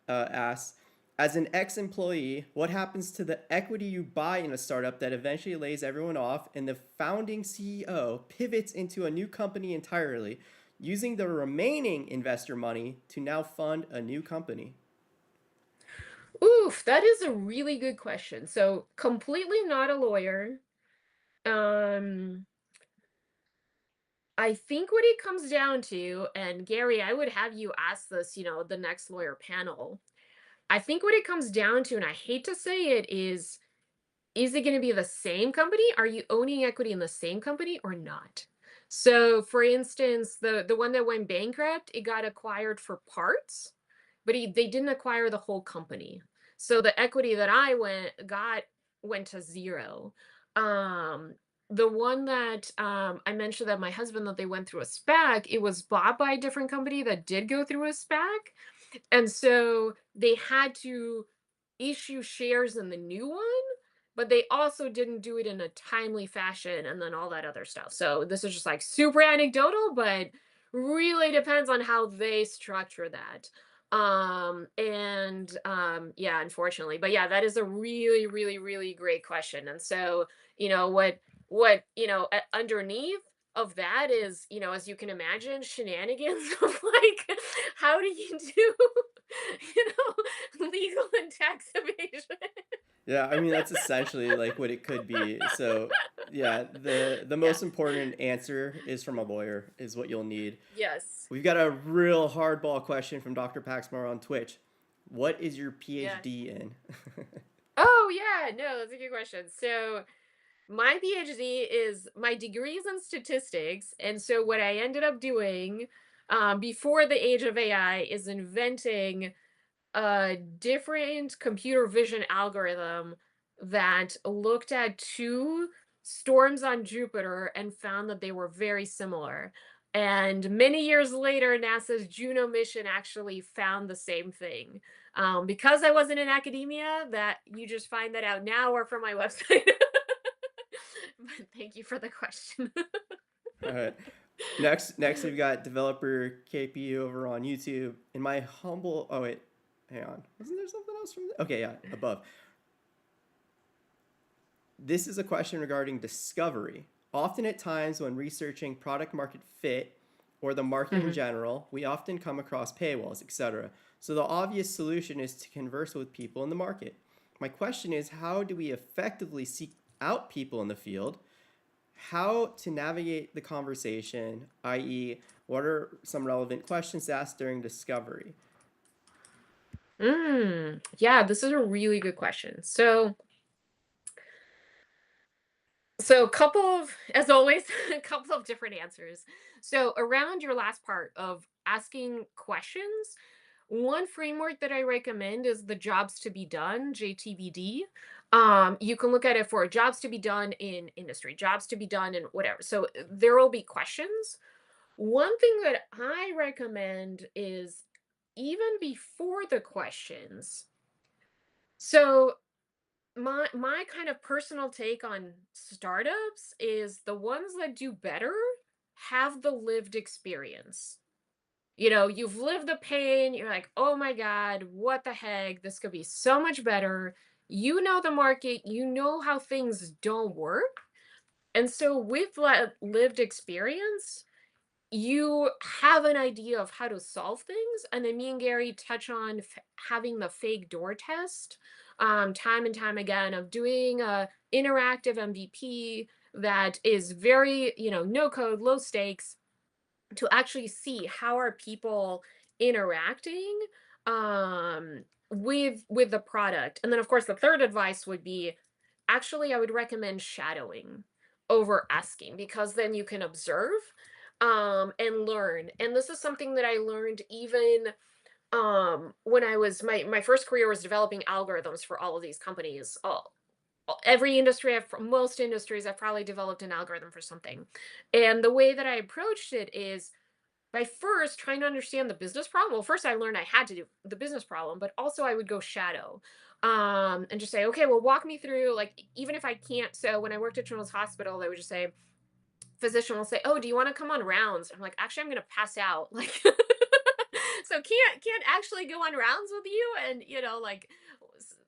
[SPEAKER 1] asks, as an ex-employee, what happens to the equity you buy in a startup that eventually lays everyone off, and the founding CEO pivots into a new company entirely, using the remaining investor money to now fund a new company?
[SPEAKER 2] Oof, that is a really good question. So, completely not a lawyer. Um, I think what it comes down to, and Gary, I would have you ask this, the next lawyer panel. I think what it comes down to, and I hate to say it, is it going to be the same company? Are you owning equity in the same company or not? So, for instance, the one that went bankrupt, it got acquired for parts, but they didn't acquire the whole company. So the equity that I went to zero. Um, the one that I mentioned that my husband that they went through a SPAC, it was bought by a different company that did go through a SPAC, and so they had to issue shares in the new one, but they also didn't do it in a timely fashion and then all that other stuff. So this is just like super anecdotal, but really depends on how they structure that. Yeah, unfortunately. But yeah, that is a really, really, really great question. And so, underneath of that is, as you can imagine, shenanigans of like, how do you do, legal and tax evasion?
[SPEAKER 1] Yeah, I mean that's essentially like what it could be. So yeah, the
[SPEAKER 2] Yeah.
[SPEAKER 1] most important answer is from a lawyer is what you'll need.
[SPEAKER 2] Yes.
[SPEAKER 1] We've got a real hardball question from Dr. Paxmar on Twitch. What is your
[SPEAKER 2] Yes.
[SPEAKER 1] PhD in?
[SPEAKER 2] Oh yeah, no, that's a good question. So my PhD is my degree is in statistics, and so what I ended up doing before the age of AI is inventing a different computer vision algorithm that looked at two storms on Jupiter and found that they were very similar. And many years later, NASA's Juno mission actually found the same thing. Because I wasn't in academia, that you just find that out now or from my website. But thank you for the question.
[SPEAKER 1] All right. Next we've got developer KP over on YouTube. In my humble, oh wait, hang on. Wasn't there something else from? Okay, yeah, above. This is a question regarding discovery. Often at times when researching product market fit or the market in
[SPEAKER 2] Mhm.
[SPEAKER 1] general, we often come across paywalls, etc. So the obvious solution is to converse with people in the market. My question is, how do we effectively seek out people in the field? How to navigate the conversation, i.e., what are some relevant questions to ask during discovery?
[SPEAKER 2] Yeah, this is a really good question. So a couple of, as always, a couple of different answers. So around your last part of asking questions, one framework that I recommend is the jobs to be done, JTBD. You can look at it for jobs to be done in industry, jobs to be done in whatever. So there will be questions. One thing that I recommend is even before the questions. So my kind of personal take on startups is the ones that do better have the lived experience. You've lived the pain, you're like, "Oh my god, what the heck? This could be so much better." You know the market, you know how things don't work. And so with lived experience, you have an idea of how to solve things. And then me and Gary touch on having the fake door test, time and time again, of doing a interactive MVP that is very, no code, low stakes, to actually see how are people interacting with the product. And then of course the third advice would be, actually I would recommend shadowing over asking, because then you can observe and learn. And this is something that I learned even when I was my first career was developing algorithms for all of these companies. Every industry, most industries, I've probably developed an algorithm for something. And the way that I approached it is by first trying to understand the business problem. Well, first I learned I had to do the business problem, but also I would go shadow and just say, okay, well, walk me through, like, even if I can't. So when I worked at Children's Hospital, they would just say, physician will say, "Oh, do you want to come on rounds?" I'm like, "Actually, I'm going to pass out." Like, so can't actually go on rounds with you and like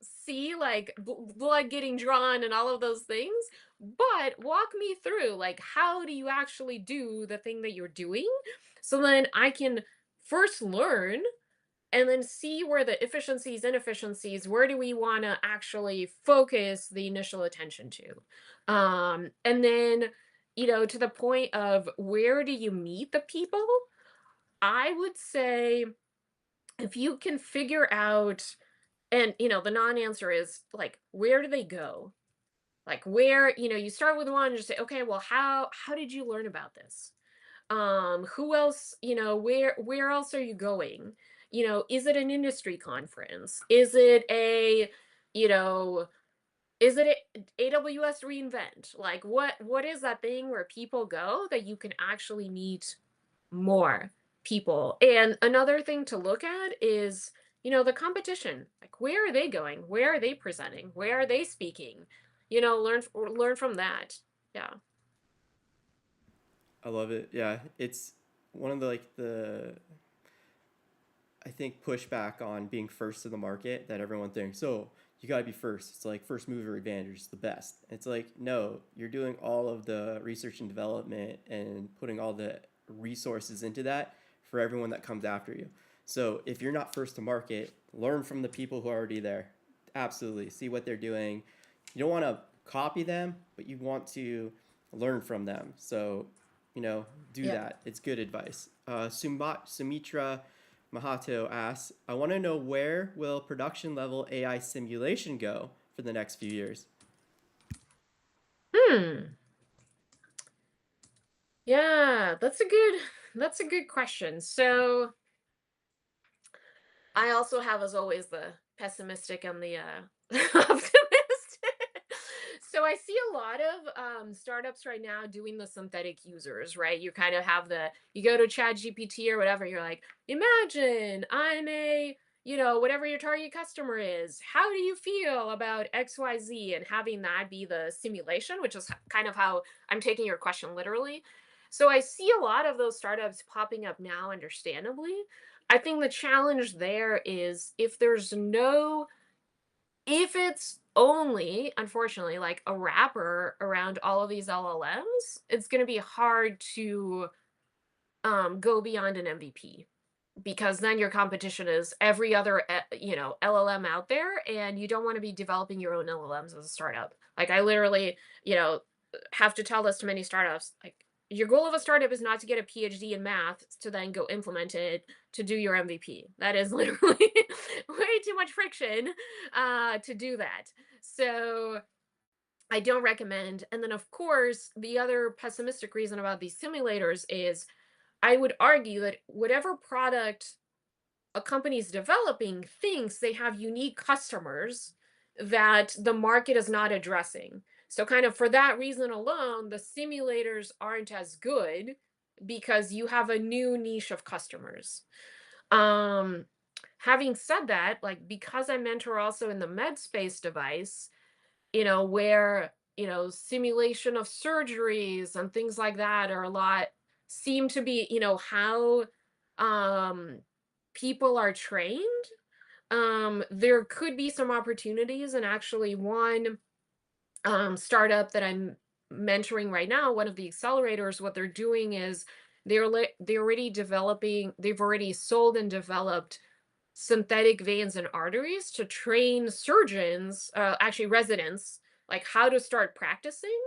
[SPEAKER 2] see like blood getting drawn and all of those things. But walk me through, like, how do you actually do the thing that you're doing, so then I can first learn and then see where the efficiencies, inefficiencies, where do we want to actually focus the initial attention to. And then, to the point of where do you meet the people, I would say if you can figure out, and the non-answer is like, where do they go? Like, where, you start with one and just say, okay, well, how did you learn about this? Who else, where else are you going? Is it an industry conference? Is it a, you know, is it AWS reInvent? Like what is that thing where people go that you can actually meet more people? And another thing to look at is, the competition. Like where are they going? Where are they presenting? Where are they speaking? Learn from that. Yeah.
[SPEAKER 1] I love it. Yeah, it's one of the I think pushback on being first to the market that everyone thinks, oh, you gotta be first. It's like first mover advantage is the best. It's like, no, you're doing all of the research and development and putting all the resources into that for everyone that comes after you. So if you're not first to market, learn from the people who are already there. Absolutely. See what they're doing. You don't want to copy them, but you want to learn from them. So, do
[SPEAKER 2] Yeah.
[SPEAKER 1] that. It's good advice. Sumitra Mahato asks, I want to know, where will production level AI simulation go for the next few years?
[SPEAKER 2] Hmm. Yeah, that's a good question. So I also have, as always, the pessimistic and the optimist. So I see a lot of startups right now doing the synthetic users, right? You kind of have you go to Chat GPT or whatever, you're like, imagine I'm whatever your target customer is. How do you feel about XYZ? And having that be the simulation, which is kind of how I'm taking your question literally. So I see a lot of those startups popping up now, understandably. I think the challenge there is if it's only, unfortunately, like a wrapper around all of these LLMs, it's going to be hard to go beyond an MVP, because then your competition is every other LLM out there, and you don't want to be developing your own LLMs as a startup. Like I literally, have to tell this to many startups, like, your goal of a startup is not to get a PhD in math to then go implement it to do your MVP. That is literally way too much friction to do that. So I don't recommend. And then, of course, the other pessimistic reason about these simulators is I would argue that whatever product a company's developing thinks they have unique customers that the market is not addressing. So, kind of for that reason alone, the simulators aren't as good because you have a new niche of customers. Um, Having said that, like, because I mentor also in the med space device, where, simulation of surgeries and things like that are a lot, seem to be, how um people are trained. There could be some opportunities, and actually one startup that I'm mentoring right now, one of the accelerators, what they're doing is they've already sold and developed synthetic veins and arteries to train surgeons, actually residents, like how to start practicing.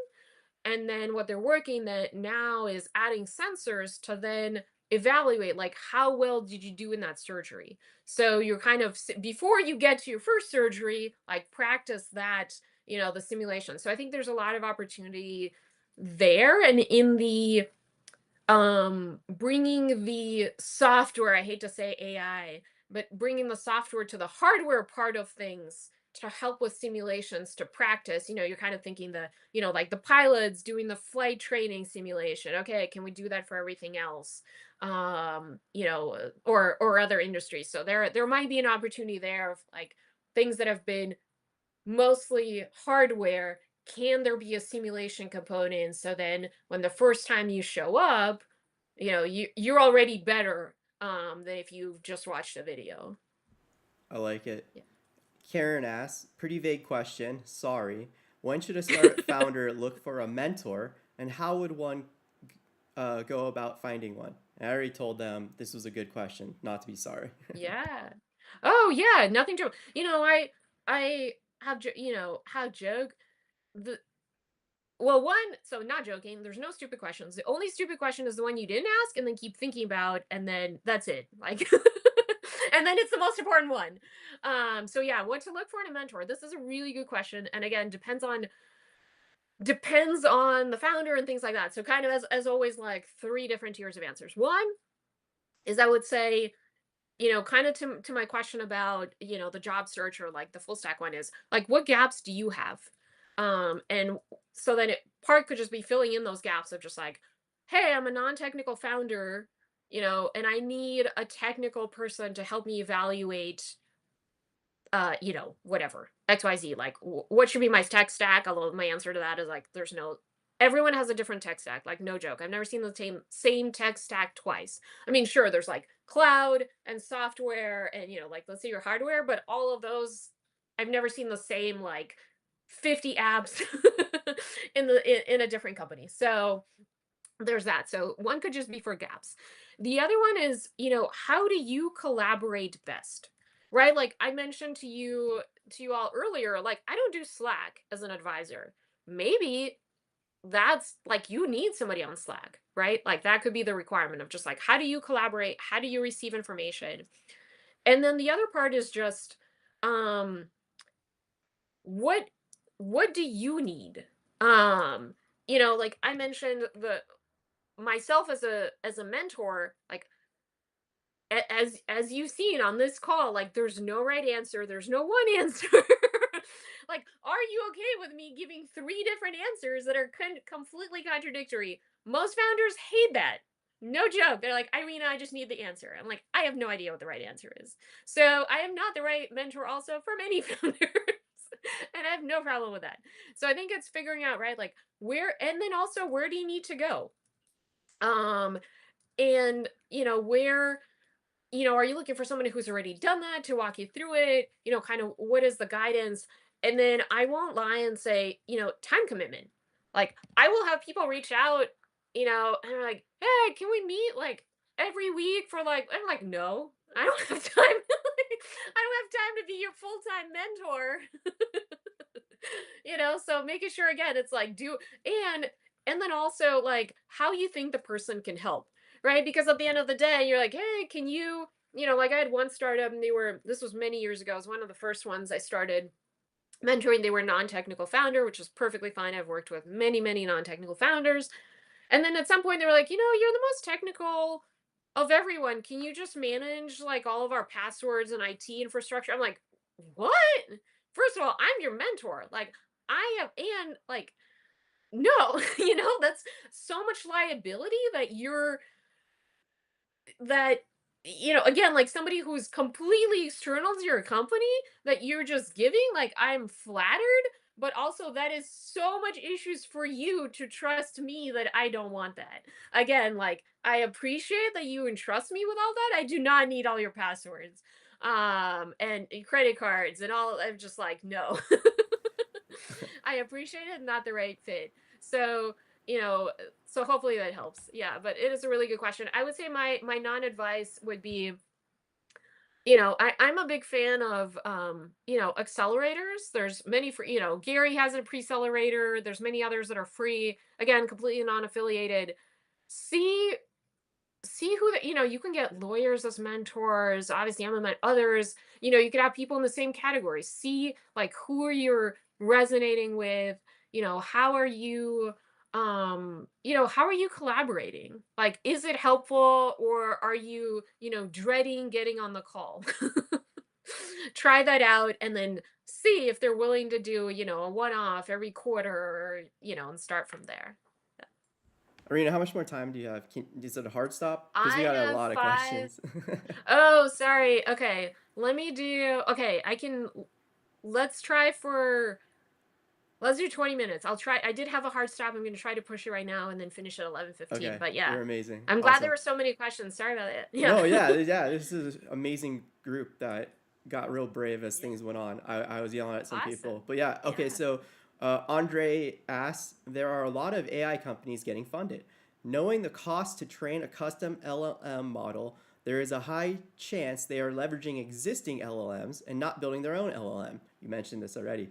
[SPEAKER 2] And then what they're working that now is adding sensors to then evaluate, like, how well did you do in that surgery. So you're kind of before you get to your first surgery, like, practice that, the simulation. So I think there's a lot of opportunity there. And in the bringing the software, I hate to say AI, but bringing the software to the hardware part of things to help with simulations to practice. You're kind of thinking like the pilots doing the flight training simulation. Okay, can we do that for everything else? Or other industries. So there might be an opportunity there of, like, things that have been mostly hardware. Can there be a simulation component, so then when the first time you show up, you're already better than if you've just watched a video.
[SPEAKER 1] I like it.
[SPEAKER 2] Yeah.
[SPEAKER 1] Karen asks, pretty vague question, sorry. When should a startup founder look for a mentor, and how would one go about finding one? And I already told them this was a good question, not to be sorry.
[SPEAKER 2] Yeah. Oh yeah, nothing to, I have joke the well, one, so not joking, there's no stupid questions. The only stupid question is the one you didn't ask and then keep thinking about, and then that's it. Like, and then it's the most important one. So yeah, what to look for in a mentor. This is a really good question. And again, depends on depends on the founder and things like that. So kind of as always, like 3 different tiers of answers. One is I would say, kind of to my question about, the job search or like the full stack one is like, what gaps do you have? And so then part could just be filling in those gaps of just like, hey, I'm a non-technical founder, and I need a technical person to help me evaluate whatever XYZ, like what should be my tech stack? Although my answer to that is like, everyone has a different tech stack. Like, no joke. I've never seen the same tech stack twice. I mean, sure, there's like cloud and software and, like, let's say your hardware, but all of those, I've never seen the same like 50 apps in a different company. So there's that. So one could just be for gaps. The other one is, how do you collaborate best? Right? Like I mentioned to you all earlier, like I don't do Slack as an advisor. Maybe that's like you need somebody on Slack, right? Like that could be the requirement of just like how do you collaborate? How do you receive information? And then the other part is just um what what do you need? Like I mentioned the myself as a mentor, like as you've seen on this call, like there's no right answer, there's no one answer. Like, are you okay with me giving 3 different answers that are completely contradictory? Most founders hate that. No joke. They're like, Irina, I just need the answer. I'm like, I have no idea what the right answer is. So I am not the right mentor also for many founders. And I have no problem with that. So I think it's figuring out, right, like where, and then also where do you need to go? Um, and where, are you looking for somebody who's already done that to walk you through it? Kind of what is the guidance? And then I won't lie and say, time commitment. Like I will have people reach out, and they're like, hey, can we meet like every week for like, I'm like, no, I don't have time. I don't have time to be your full-time mentor. So making sure again, it's like and then also like how you think the person can help, right? Because at the end of the day, you're like, hey, can you, like I had one startup and this was many years ago. It was one of the first ones I started mentoring. They were a non-technical founder, which is perfectly fine. I've worked with many, many non-technical founders. And then at some point they were like, you're the most technical of everyone. Can you just manage like all of our passwords and IT infrastructure? I'm like, what? First of all, I'm your mentor. Like I have, and like, no, that's so much liability that again, like somebody who's completely external to your company that you're just giving, like I'm flattered, but also that is so much issues for you to trust me that I don't want that. Again, like I appreciate that you entrust me with all that. I do not need all your passwords and credit cards and all. I'm just like, no. I appreciate it, not the right fit. So, so hopefully that helps. Yeah, but it is a really good question. I would say my non-advice would be, I'm a big fan of accelerators. There's many for, Gary has a pre-accelerator. There's many others that are free. Again, completely non-affiliated. See who that, you can get lawyers as mentors. Obviously I'm met others. You could have people in the same category. See like who are you resonating with? How are you how are you collaborating? Like is it helpful or are you dreading getting on the call? Try that out and then see if they're willing to do a one-off every quarter or and start from there.
[SPEAKER 1] Irina, how much more time do you have? Is it a hard stop? Because we
[SPEAKER 2] I
[SPEAKER 1] got a
[SPEAKER 2] have
[SPEAKER 1] lot of
[SPEAKER 2] 5.
[SPEAKER 1] questions.
[SPEAKER 2] Oh, sorry. Okay. Okay, let's try let's do 20 minutes. I did have a hard stop. I'm going to try to push it right now and then finish at 11:15.
[SPEAKER 1] Okay,
[SPEAKER 2] But yeah,
[SPEAKER 1] you're amazing.
[SPEAKER 2] I'm glad
[SPEAKER 1] Awesome.
[SPEAKER 2] there were so many questions. Sorry about it. Yeah.
[SPEAKER 1] No, yeah. This is an amazing group that got real brave as things went on. I was yelling at some people.
[SPEAKER 2] Awesome.
[SPEAKER 1] But yeah, okay,
[SPEAKER 2] Yeah.
[SPEAKER 1] so Andre asks, there are a lot of AI companies getting funded. Knowing the cost to train a custom LLM model, there is a high chance they are leveraging existing LLMs and not building their own LLM. You mentioned this already.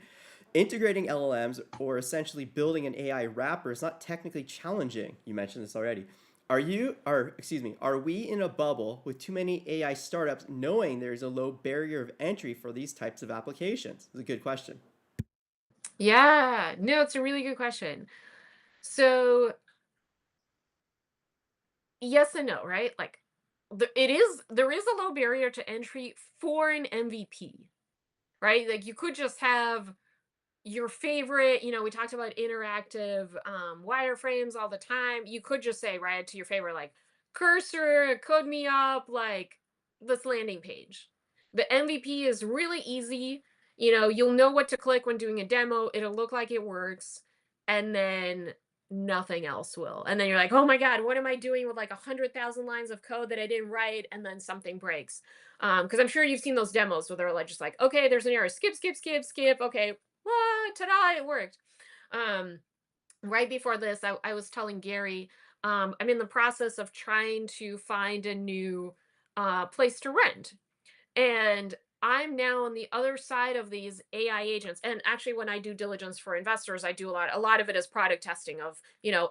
[SPEAKER 1] Integrating LLMs or essentially building an AI wrapper is not technically challenging. You mentioned this already. Are we in a bubble with too many AI startups knowing there's a low barrier of entry for these types of applications? It's a good question.
[SPEAKER 2] Yeah, no, it's a really good question. So yes and no, right? Like there is a low barrier to entry for an MVP, right? Like you could just have your favorite, we talked about interactive wireframes all the time. You could just say, right, to your favorite, like cursor, code me up, like this landing page. The MVP is really easy. You'll know what to click when doing a demo. It'll look like it works. And then nothing else will. And then you're like, oh my God, what am I doing with like 100,000 lines of code that I didn't write? And then something breaks. Because I'm sure you've seen those demos where they're like, just like, okay, there's an error. Skip, skip, skip, skip. Okay, what? Ta-da, it worked. Um, right before this, I was telling Gary, I'm in the process of trying to find a new place to rent. And I'm now on the other side of these AI agents. And actually, when I do diligence for investors, I do a lot of it is product testing of,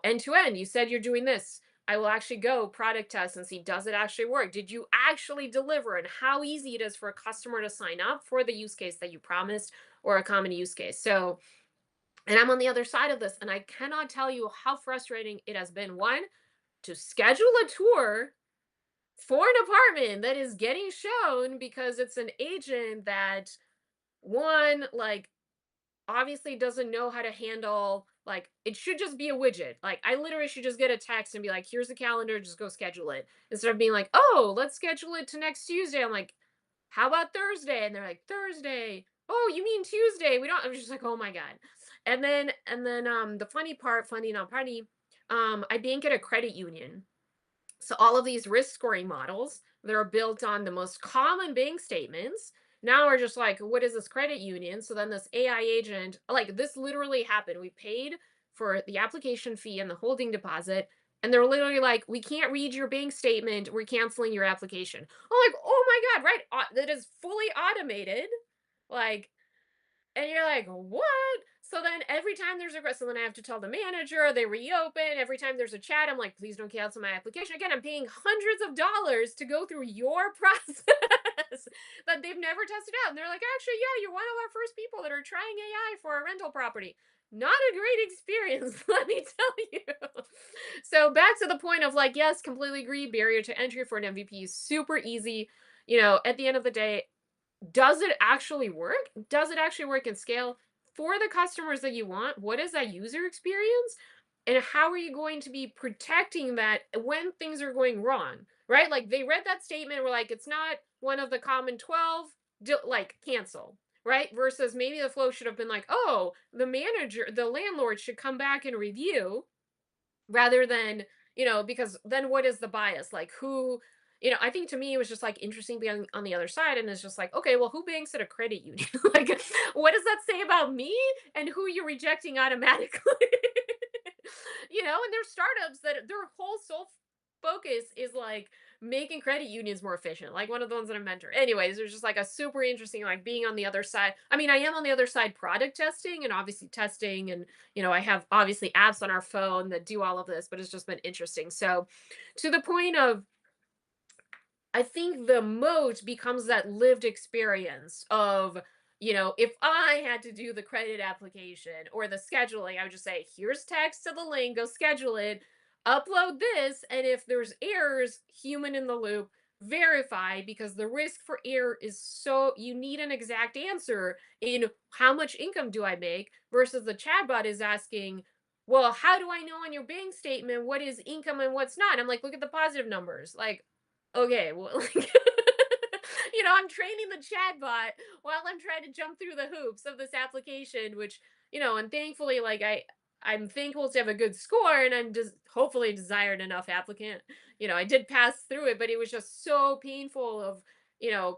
[SPEAKER 2] end to end. You said you're doing this. I will actually go product test and see, does it actually work? Did you actually deliver? And how easy it is for a customer to sign up for the use case that you promised or a common use case. So, and I'm on the other side of this, and I cannot tell you how frustrating it has been. One, to schedule a tour for an apartment that is getting shown because it's an agent that, one, like, obviously doesn't know how to handle, like, it should just be a widget. Like, I literally should just get a text and be like, here's the calendar, just go schedule it. Instead of being like, oh, let's schedule it to next Tuesday. I'm like, how about Thursday? And they're like, Thursday. Oh, you mean Tuesday? We don't. I'm just like, oh my God. And then the funny part, funny not funny, I bank at a credit union. So all of these risk scoring models that are built on the most common bank statements now are just like, what is this credit union? So then this AI agent, like, this literally happened. We paid for the application fee and the holding deposit, and they're literally like, we can't read your bank statement. We're canceling your application. I'm like, oh my God, right? That is fully automated. Like, and you're like, what? So then every time there's a so then I have to tell the manager, they reopen. Every time there's a chat, I'm like, please don't cancel my application. Again, I'm paying hundreds of dollars to go through your process that they've never tested out. And they're like, actually, yeah, you're one of our first people that are trying AI for a rental property. Not a great experience, let me tell you. So back to the point of like, yes, completely agree. Barrier to entry for an MVP is super easy. At the end of the day, does it actually work? Does it actually work in scale for the customers that you want? What is that user experience? And how are you going to be protecting that when things are going wrong? Right? Like they read that statement, we're like, it's not one of the common 12, like cancel. Right? Versus maybe the flow should have been like, oh, the landlord should come back and review rather than, because then what is the bias? Like who, I think to me it was just like interesting being on the other side, and it's just like, okay, well, who banks at a credit union? Like, what does that say about me and who you're rejecting automatically? And there's startups that their whole sole focus is like making credit unions more efficient, like one of the ones that I mentor. Anyways, there's just like a super interesting, like being on the other side. I mean, I am on the other side product testing and obviously testing, and I have obviously apps on our phone that do all of this, but it's just been interesting. So to the point of, I think the moat becomes that lived experience of, if I had to do the credit application or the scheduling, I would just say, here's text to the link, go schedule it, upload this. And if there's errors, human in the loop, verify, because the risk for error is so, you need an exact answer in how much income do I make versus the chatbot is asking, well, how do I know on your bank statement what is income and what's not? I'm like, look at the positive numbers. Like, okay, well, like, I'm training the chatbot while I'm trying to jump through the hoops of this application, which, and thankfully, like, I'm thankful to have a good score, and I'm just hopefully a desired enough applicant. I did pass through it, but it was just so painful of,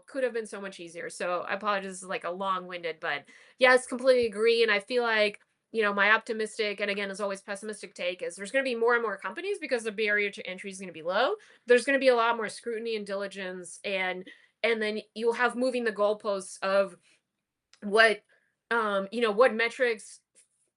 [SPEAKER 2] could have been so much easier. So I apologize, this is like a long-winded, but yes, completely agree. And I feel like, my optimistic, and again, as always, pessimistic take is there's going to be more and more companies because the barrier to entry is going to be low. There's going to be a lot more scrutiny and diligence, and then you'll have moving the goalposts of what what metrics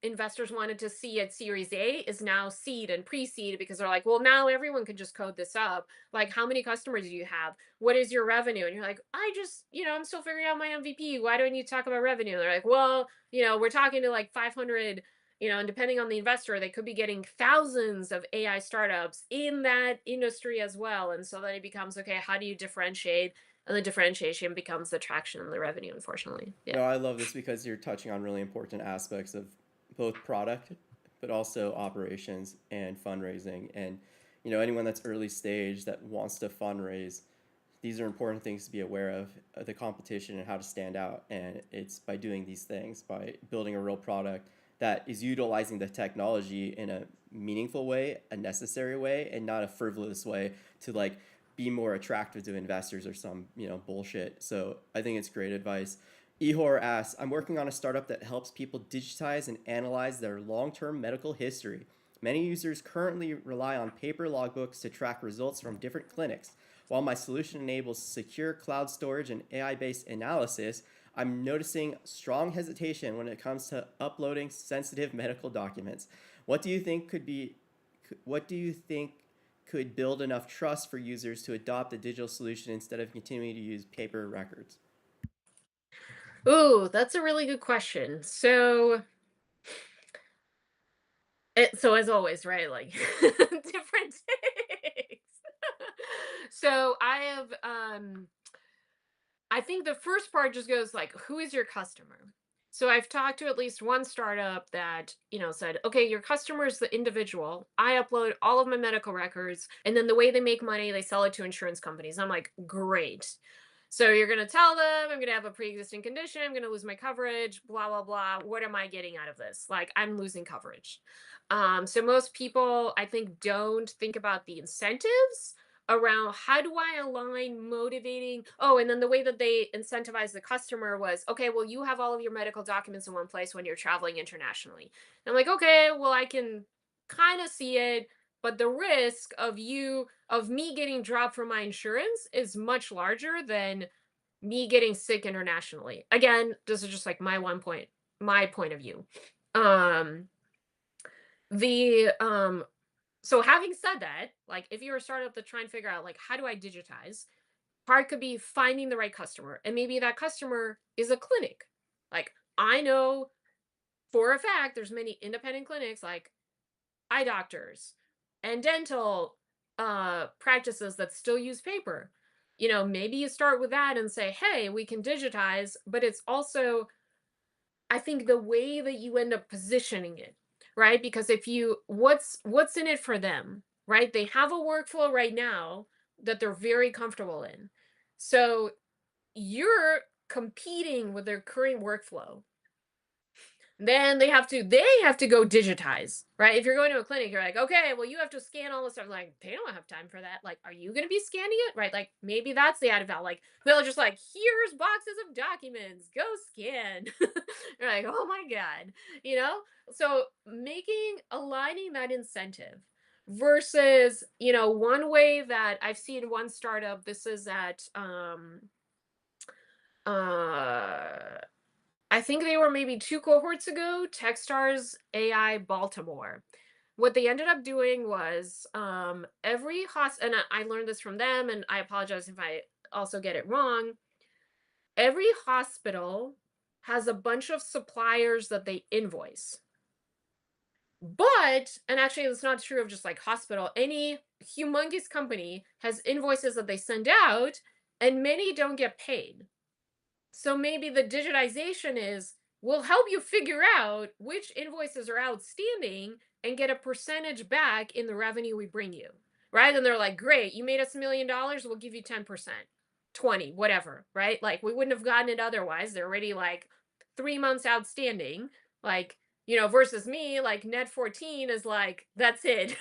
[SPEAKER 2] investors wanted to see at Series A is now seed and pre-seed, because they're like, well, now everyone can just code this up. Like, how many customers do you have? What is your revenue? And you're like, I just, I'm still figuring out my MVP. Why do I need to talk about revenue? They're like, well, we're talking to like 500, and depending on the investor, they could be getting thousands of AI startups in that industry as well. And so then it becomes, okay, how do you differentiate? And the differentiation becomes the traction and the revenue, unfortunately. Yeah.
[SPEAKER 1] No, I love this because you're touching on really important aspects of both product, but also operations and fundraising. And anyone that's early stage that wants to fundraise, these are important things to be aware of the competition and how to stand out. And it's by doing these things, by building a real product that is utilizing the technology in a meaningful way, a necessary way, and not a frivolous way to like be more attractive to investors or some bullshit. So I think it's great advice. Ehor asks, I'm working on a startup that helps people digitize and analyze their long-term medical history. Many users currently rely on paper logbooks to track results from different clinics. While my solution enables secure cloud storage and AI-based analysis, I'm noticing strong hesitation when it comes to uploading sensitive medical documents. What do you think could build enough trust for users to adopt a digital solution instead of continuing to use paper records?
[SPEAKER 2] Ooh, that's a really good question. So as always, right? Like different takes. So I think the first part just goes like, who is your customer? So I've talked to at least one startup that, said, okay, your customer is the individual. I upload all of my medical records, and then the way they make money, they sell it to insurance companies. I'm like, great. So you're going to tell them I'm going to have a pre-existing condition, I'm going to lose my coverage, blah, blah, blah. What am I getting out of this? Like, I'm losing coverage. So most people, I think, don't think about the incentives around how do I align motivating. Oh, and then the way that they incentivize the customer was, okay, well, you have all of your medical documents in one place when you're traveling internationally. And I'm like, okay, well, I can kind of see it, but the risk of me getting dropped from my insurance is much larger than me getting sick internationally. Again, this is just like my point of view. Um the So having said that, like if you're a startup that's trying to figure out like how do I digitize, part could be finding the right customer. And maybe that customer is a clinic. Like I know for a fact there's many independent clinics like eye doctors and dental practices that still use paper. Maybe you start with that and say, hey, we can digitize, but it's also, I think, the way that you end up positioning it, right? Because if you what's in it for them, right? They have a workflow right now that they're very comfortable in. So you're competing with their current workflow. Then they have to go digitize, right? If you're going to a clinic, you're like, okay, well, you have to scan all this stuff. Like, they don't have time for that. Like, are you going to be scanning it, right? Like, maybe that's the added value. Like, they'll just like, here's boxes of documents, go scan. You're like, oh my god, you know. So aligning that incentive versus, one way that I've seen one startup. This is at uh I think they were maybe 2 cohorts ago, Techstars AI Baltimore. What they ended up doing was, every and I learned this from them, and I apologize if I also get it wrong. Every hospital has a bunch of suppliers that they invoice. And actually, it's not true of just like hospital. Any humongous company has invoices that they send out, and many don't get paid. So maybe the digitization is, we'll help you figure out which invoices are outstanding and get a percentage back in the revenue we bring you. Right? And they're like, great, you made us $1 million, we'll give you 10%, 20, whatever, right? Like we wouldn't have gotten it otherwise. They're already like 3 months outstanding. Like, versus me, like net 14 is like, that's it.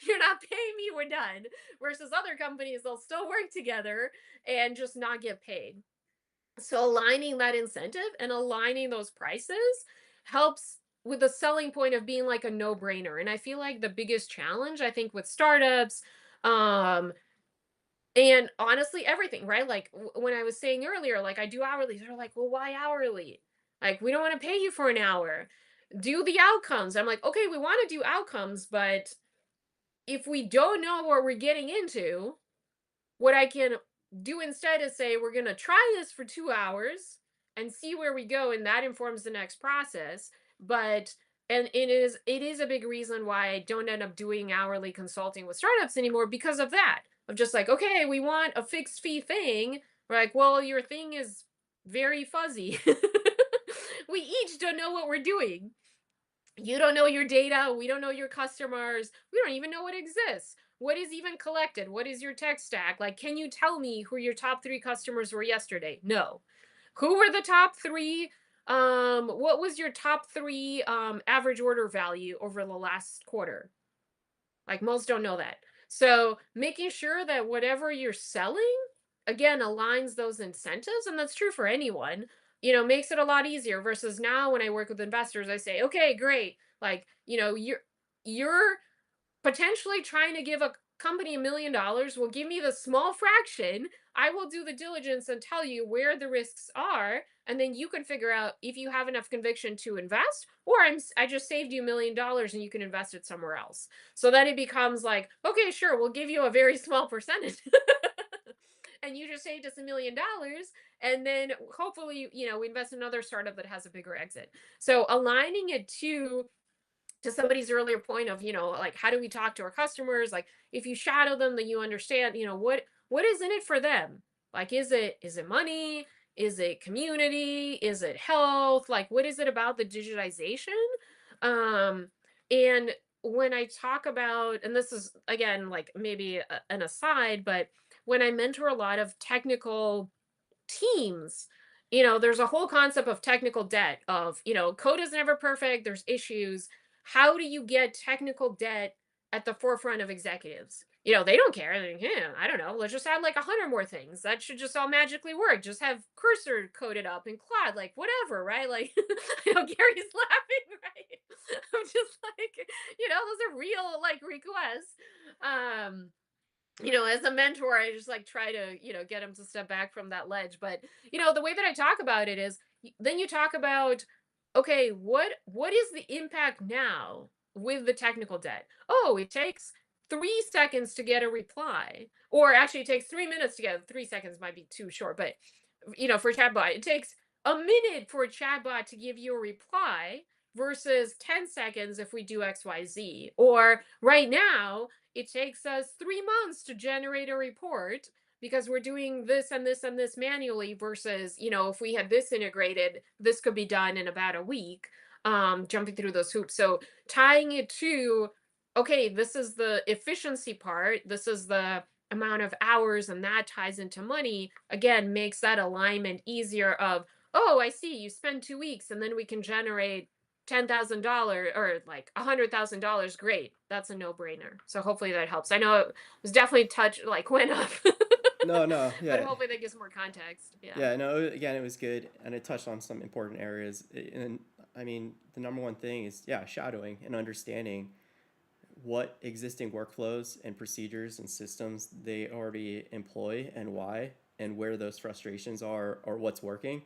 [SPEAKER 2] You're not paying me, we're done. Versus other companies, they'll still work together and just not get paid. So aligning that incentive and aligning those prices helps with the selling point of being like a no-brainer. And I feel like the biggest challenge, I think, with startups, um, and honestly, everything, right? Like when I was saying earlier, like I do hourly, they're like, well, why hourly? Like, we don't want to pay you for an hour. do the outcomes. I'm like, okay, we want to do outcomes, but if we don't know what we're getting into, what I can do instead is say, we're going to try this for 2 hours and see where we go. And that informs the next process. But, and it is a big reason why I don't end up doing hourly consulting with startups anymore, because of that. Of just like, okay, we want a fixed fee thing. We're like, well, your thing is very fuzzy. We each don't know what we're doing. You don't know your data. We don't know your customers. We don't even know what exists. What is even collected? What is your tech stack? Like, can you tell me who your top 3 customers were yesterday? No. Who were the top three? What was your top three average order value over the last quarter? Like, most don't know that. So making sure that whatever you're selling, again, aligns those incentives, and that's true for anyone, makes it a lot easier versus now when I work with investors, I say, okay, great. Like, you're potentially trying to give a company $1 million. Will give me the small fraction. I will do the diligence and tell you where the risks are, and then you can figure out if you have enough conviction to invest, or I just saved you $1 million and you can invest it somewhere else. So then it becomes like, okay, sure, we'll give you a very small percentage. And you just saved us $1 million, and then hopefully, we invest in another startup that has a bigger exit. So aligning it to somebody's earlier point of, like, how do we talk to our customers? Like, if you shadow them, then you understand, what is in it for them? Like, is it money? Is it community? Is it health? Like, what is it about the digitization? Um, and when I talk about, and this is again, like maybe an aside, but when I mentor a lot of technical teams, there's a whole concept of technical debt of, code is never perfect, there's issues. How do you get technical debt at the forefront of executives? They don't care. They're like, yeah, I don't know. Let's just add like 100 more things. That should just all magically work. Just have cursor coded up in Claude, like whatever, right? Like, Gary's laughing, right? I'm just like, those are real like requests. Um, as a mentor, I just like try to, get him to step back from that ledge. But, the way that I talk about it is then you talk about, okay, what is the impact now with the technical debt? Oh, it takes 3 seconds to get a reply. Or actually it takes 3 minutes to get 3 seconds might be too short, but for chatbot, it takes a minute for a chatbot to give you a reply versus 10 seconds if we do XYZ. Or right now, it takes us 3 months to generate a report because we're doing this and this and this manually versus, if we had this integrated, this could be done in about a week, jumping through those hoops. So tying it to, okay, this is the efficiency part, this is the amount of hours, and that ties into money, again, makes that alignment easier of, oh, I see, you spend 2 weeks and then we can generate $10,000 or like $100,000. Great. That's a no-brainer. So hopefully that helps. I know it was definitely went up.
[SPEAKER 1] No, no,
[SPEAKER 2] But
[SPEAKER 1] yeah.
[SPEAKER 2] hopefully that gives more context. Yeah.
[SPEAKER 1] Yeah, no, again, it was good. And it touched on some important areas. And I mean, the number one thing is, yeah, shadowing and understanding what existing workflows and procedures and systems they already employ and why, and where those frustrations are or what's working.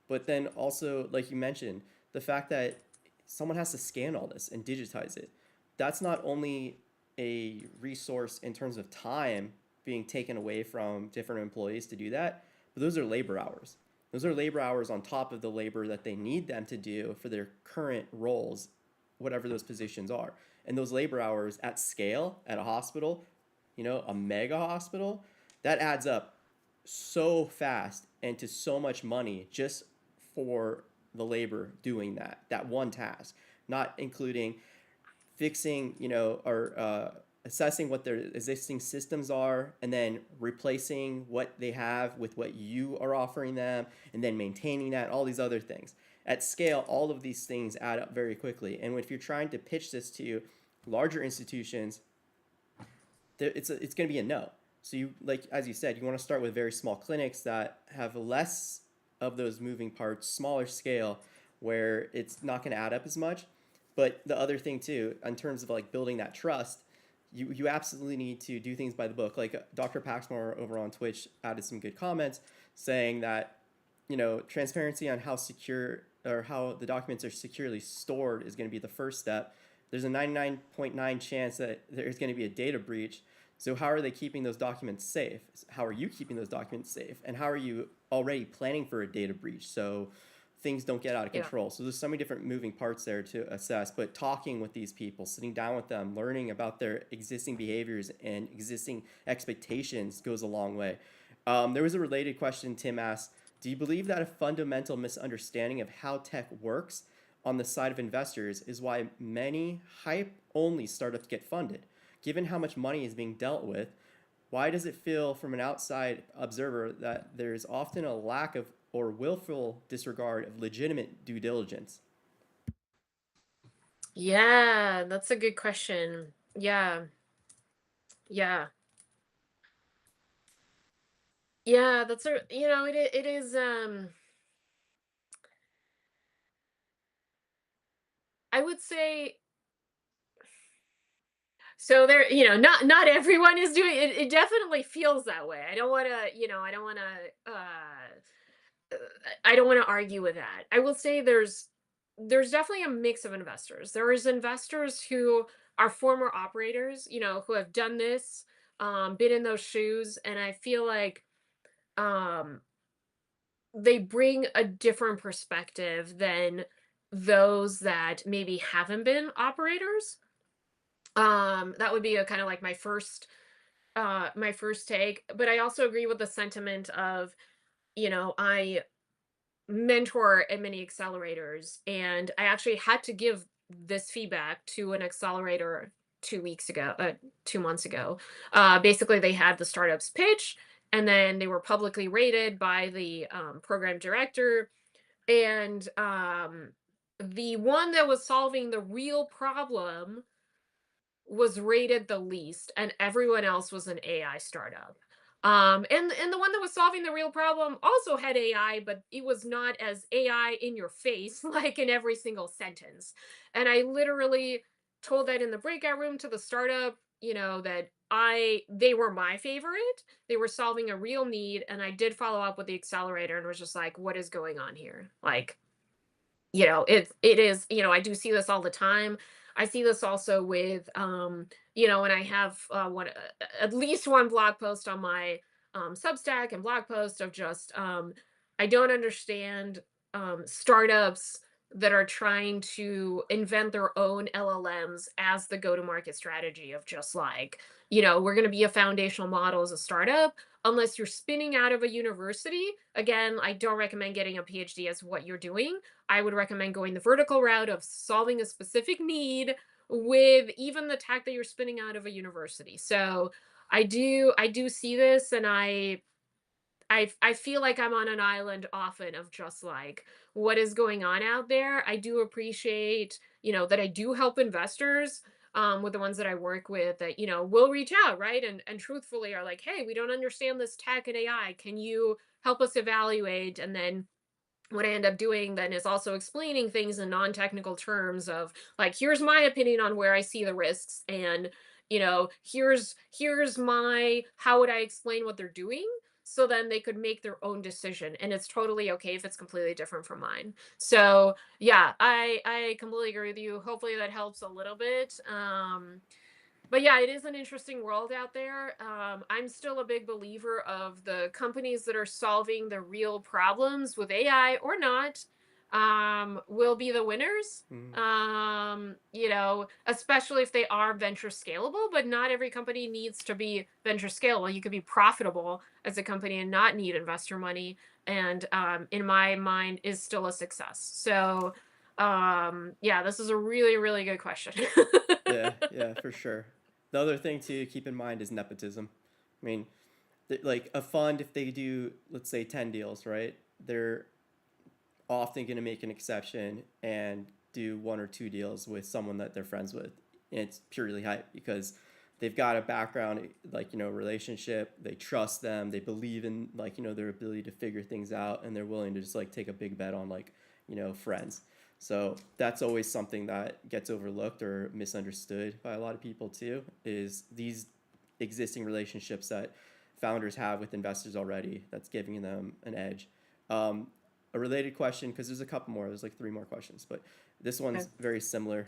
[SPEAKER 1] But then also, like you mentioned, the fact that someone has to scan all this and digitize it. That's not only a resource in terms of time being taken away from different employees to do that, but those are labor hours. Those are labor hours on top of the labor that they need them to do for their current roles, whatever those positions are. And those labor hours at scale at a hospital, a mega hospital, that adds up so fast and to so much money just for the labor doing that one task, not including fixing, or assessing what their existing systems are, and then replacing what they have with what you are offering them, and then maintaining that, all these other things. At scale, all of these things add up very quickly. And if you're trying to pitch this to larger institutions, it's going to be a no. So you, like as you said, you want to start with very small clinics that have less of those moving parts, smaller scale, where it's not going to add up as much. But the other thing too, in terms of like building that trust, you absolutely need to do things by the book. Like Dr. Paxmore over on Twitch added some good comments saying that, transparency on how secure or how the documents are securely stored is going to be the first step. There's a 99.9 chance that there's going to be a data breach. So how are they keeping those documents safe? How are you keeping those documents safe? And how are you already planning for a data breach so things don't get out of
[SPEAKER 2] Yeah.
[SPEAKER 1] control? So there's so many different moving parts there to assess, but talking with these people, sitting down with them, learning about their existing behaviors and existing expectations goes a long way. There was a related question Tim asked. Do you believe that a fundamental misunderstanding of how tech works on the side of investors is why many hype-only startups get funded? Given how much money is being dealt with, why does it feel from an outside observer that there's often a lack of or willful disregard of legitimate due diligence?
[SPEAKER 2] Yeah, that's a good question. Yeah. Yeah. Yeah, that's a, it is, I would say, so there, not everyone is doing it. It definitely feels that way. I don't want to, I don't want to argue with that. I will say there's definitely a mix of investors. There is investors who are former operators, who have done this, been in those shoes, and I feel like um they bring a different perspective than those that maybe haven't been operators. That would be a kind of like my first take, but I also agree with the sentiment of, I mentor at many accelerators, and I actually had to give this feedback to an accelerator 2 weeks ago, 2 months ago. Basically, they had the startups pitch, and then they were publicly rated by the program director, and the one that was solving the real problem was rated the least, and everyone else was an AI startup. And the one that was solving the real problem also had AI, but it was not as AI in your face, like in every single sentence. And I literally told that in the breakout room to the startup, that they were my favorite. They were solving a real need, and I did follow up with the accelerator and was just like, what is going on here? Like, it is, I do see this all the time. I see this also with and I have one at least one blog post on my Substack and blog post of just I don't understand startups that are trying to invent their own LLMs as the go-to-market strategy of just like, we're going to be a foundational model as a startup unless you're spinning out of a university. Again, I don't recommend getting a PhD as what you're doing. I would recommend going the vertical route of solving a specific need with even the tech that you're spinning out of a university. So I do see this, and I feel like I'm on an island often of just like what is going on out there. I do appreciate, that I do help investors with the ones that I work with that, will reach out, right? And truthfully are like, hey, we don't understand this tech and AI. Can you help us evaluate? And then what I end up doing then is also explaining things in non-technical terms of like, here's my opinion on where I see the risks, and here's my how would I explain what they're doing, so then they could make their own decision, and it's totally okay if it's completely different from mine. So yeah, I completely agree with you. Hopefully that helps a little bit. But yeah, it is an interesting world out there. I'm still a big believer of the companies that are solving the real problems with AI or not, will be the winners.
[SPEAKER 1] Mm.
[SPEAKER 2] Especially if they are venture scalable, but not every company needs to be venture scalable. You could be profitable as a company and not need investor money. And in my mind, is still a success. So yeah, this is a really, really good question.
[SPEAKER 1] Yeah, for sure. The other thing to keep in mind is nepotism. I mean, like a fund, if they do, let's say, 10 deals, right? They're often going to make an exception and do one or two deals with someone that they're friends with. And it's purely hype because they've got a background, like, relationship. They trust them. They believe in, like, their ability to figure things out. And they're willing to just, like, take a big bet on, like, friends. So that's always something that gets overlooked or misunderstood by a lot of people too, is these existing relationships that founders have with investors already that's giving them an edge. a related question, because there's a couple more. There's like 3 more questions, but this one's
[SPEAKER 2] Okay.
[SPEAKER 1] very similar.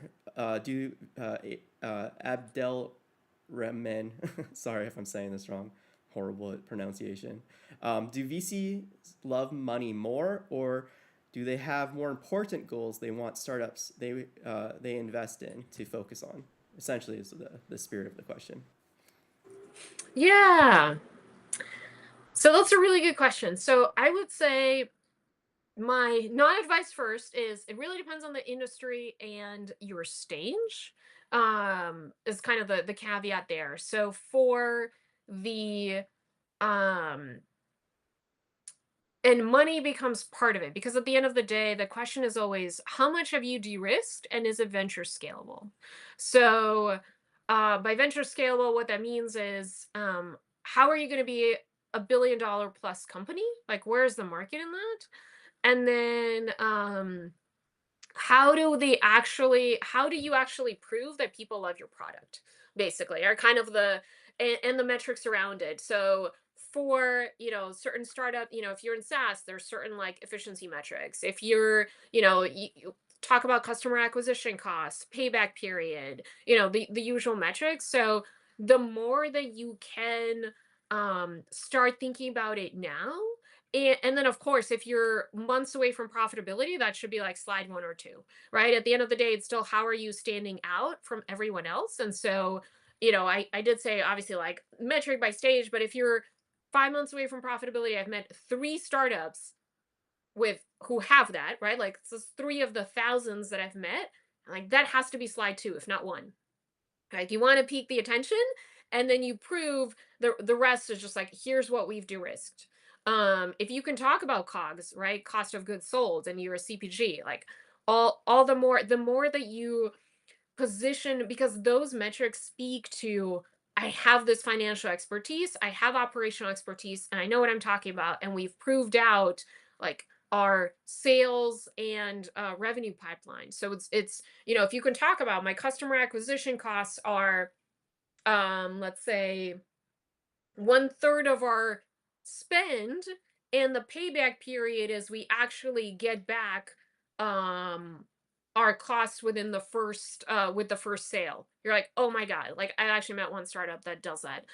[SPEAKER 1] Abdel Rahman, sorry if I'm saying this wrong, horrible at pronunciation. Do VCs love money more, or do they have more important goals they want startups they invest in to focus on? Essentially, is the spirit of the question.
[SPEAKER 2] Yeah. So that's a really good question. So I would say my non-advice first is it really depends on the industry and your stage. Is kind of the caveat there. So for the um and money becomes part of it, because at the end of the day, the question is always how much have you de-risked and is it venture scalable? So by venture scalable, what that means is how are you going to be $1 billion plus company? Like, where's the market in that? And then how do you actually prove that people love your product, basically, are kind of and the metrics around it. So for certain startup, if you're in SaaS, there's certain like efficiency metrics. If you're you talk about customer acquisition costs, payback period, the usual metrics. So the more that you can start thinking about it now, and then, of course, if you're months away from profitability, that should be like slide 1 or 2, right? At the end of the day, it's still how are you standing out from everyone else? And so, I did say obviously like metric by stage, but if you're 5 months away from profitability, I've met 3 startups with who have that, right? Like, this is 3 of the thousands that I've met. Like, that has to be slide 2, if not 1. Like, you want to pique the attention, and then you prove the rest is just like, here's what we've de-risked. If you can talk about COGS, right? Cost of goods sold, and you're a CPG, like all the more that you position, because those metrics speak to I have this financial expertise, I have operational expertise, and I know what I'm talking about, and we've proved out like our sales and revenue pipeline. So it's if you can talk about my customer acquisition costs are let's say 1/3 of our spend, and the payback period is we actually get back um our costs within the first with the first sale. You're like, oh my god, like I actually met one startup that does that.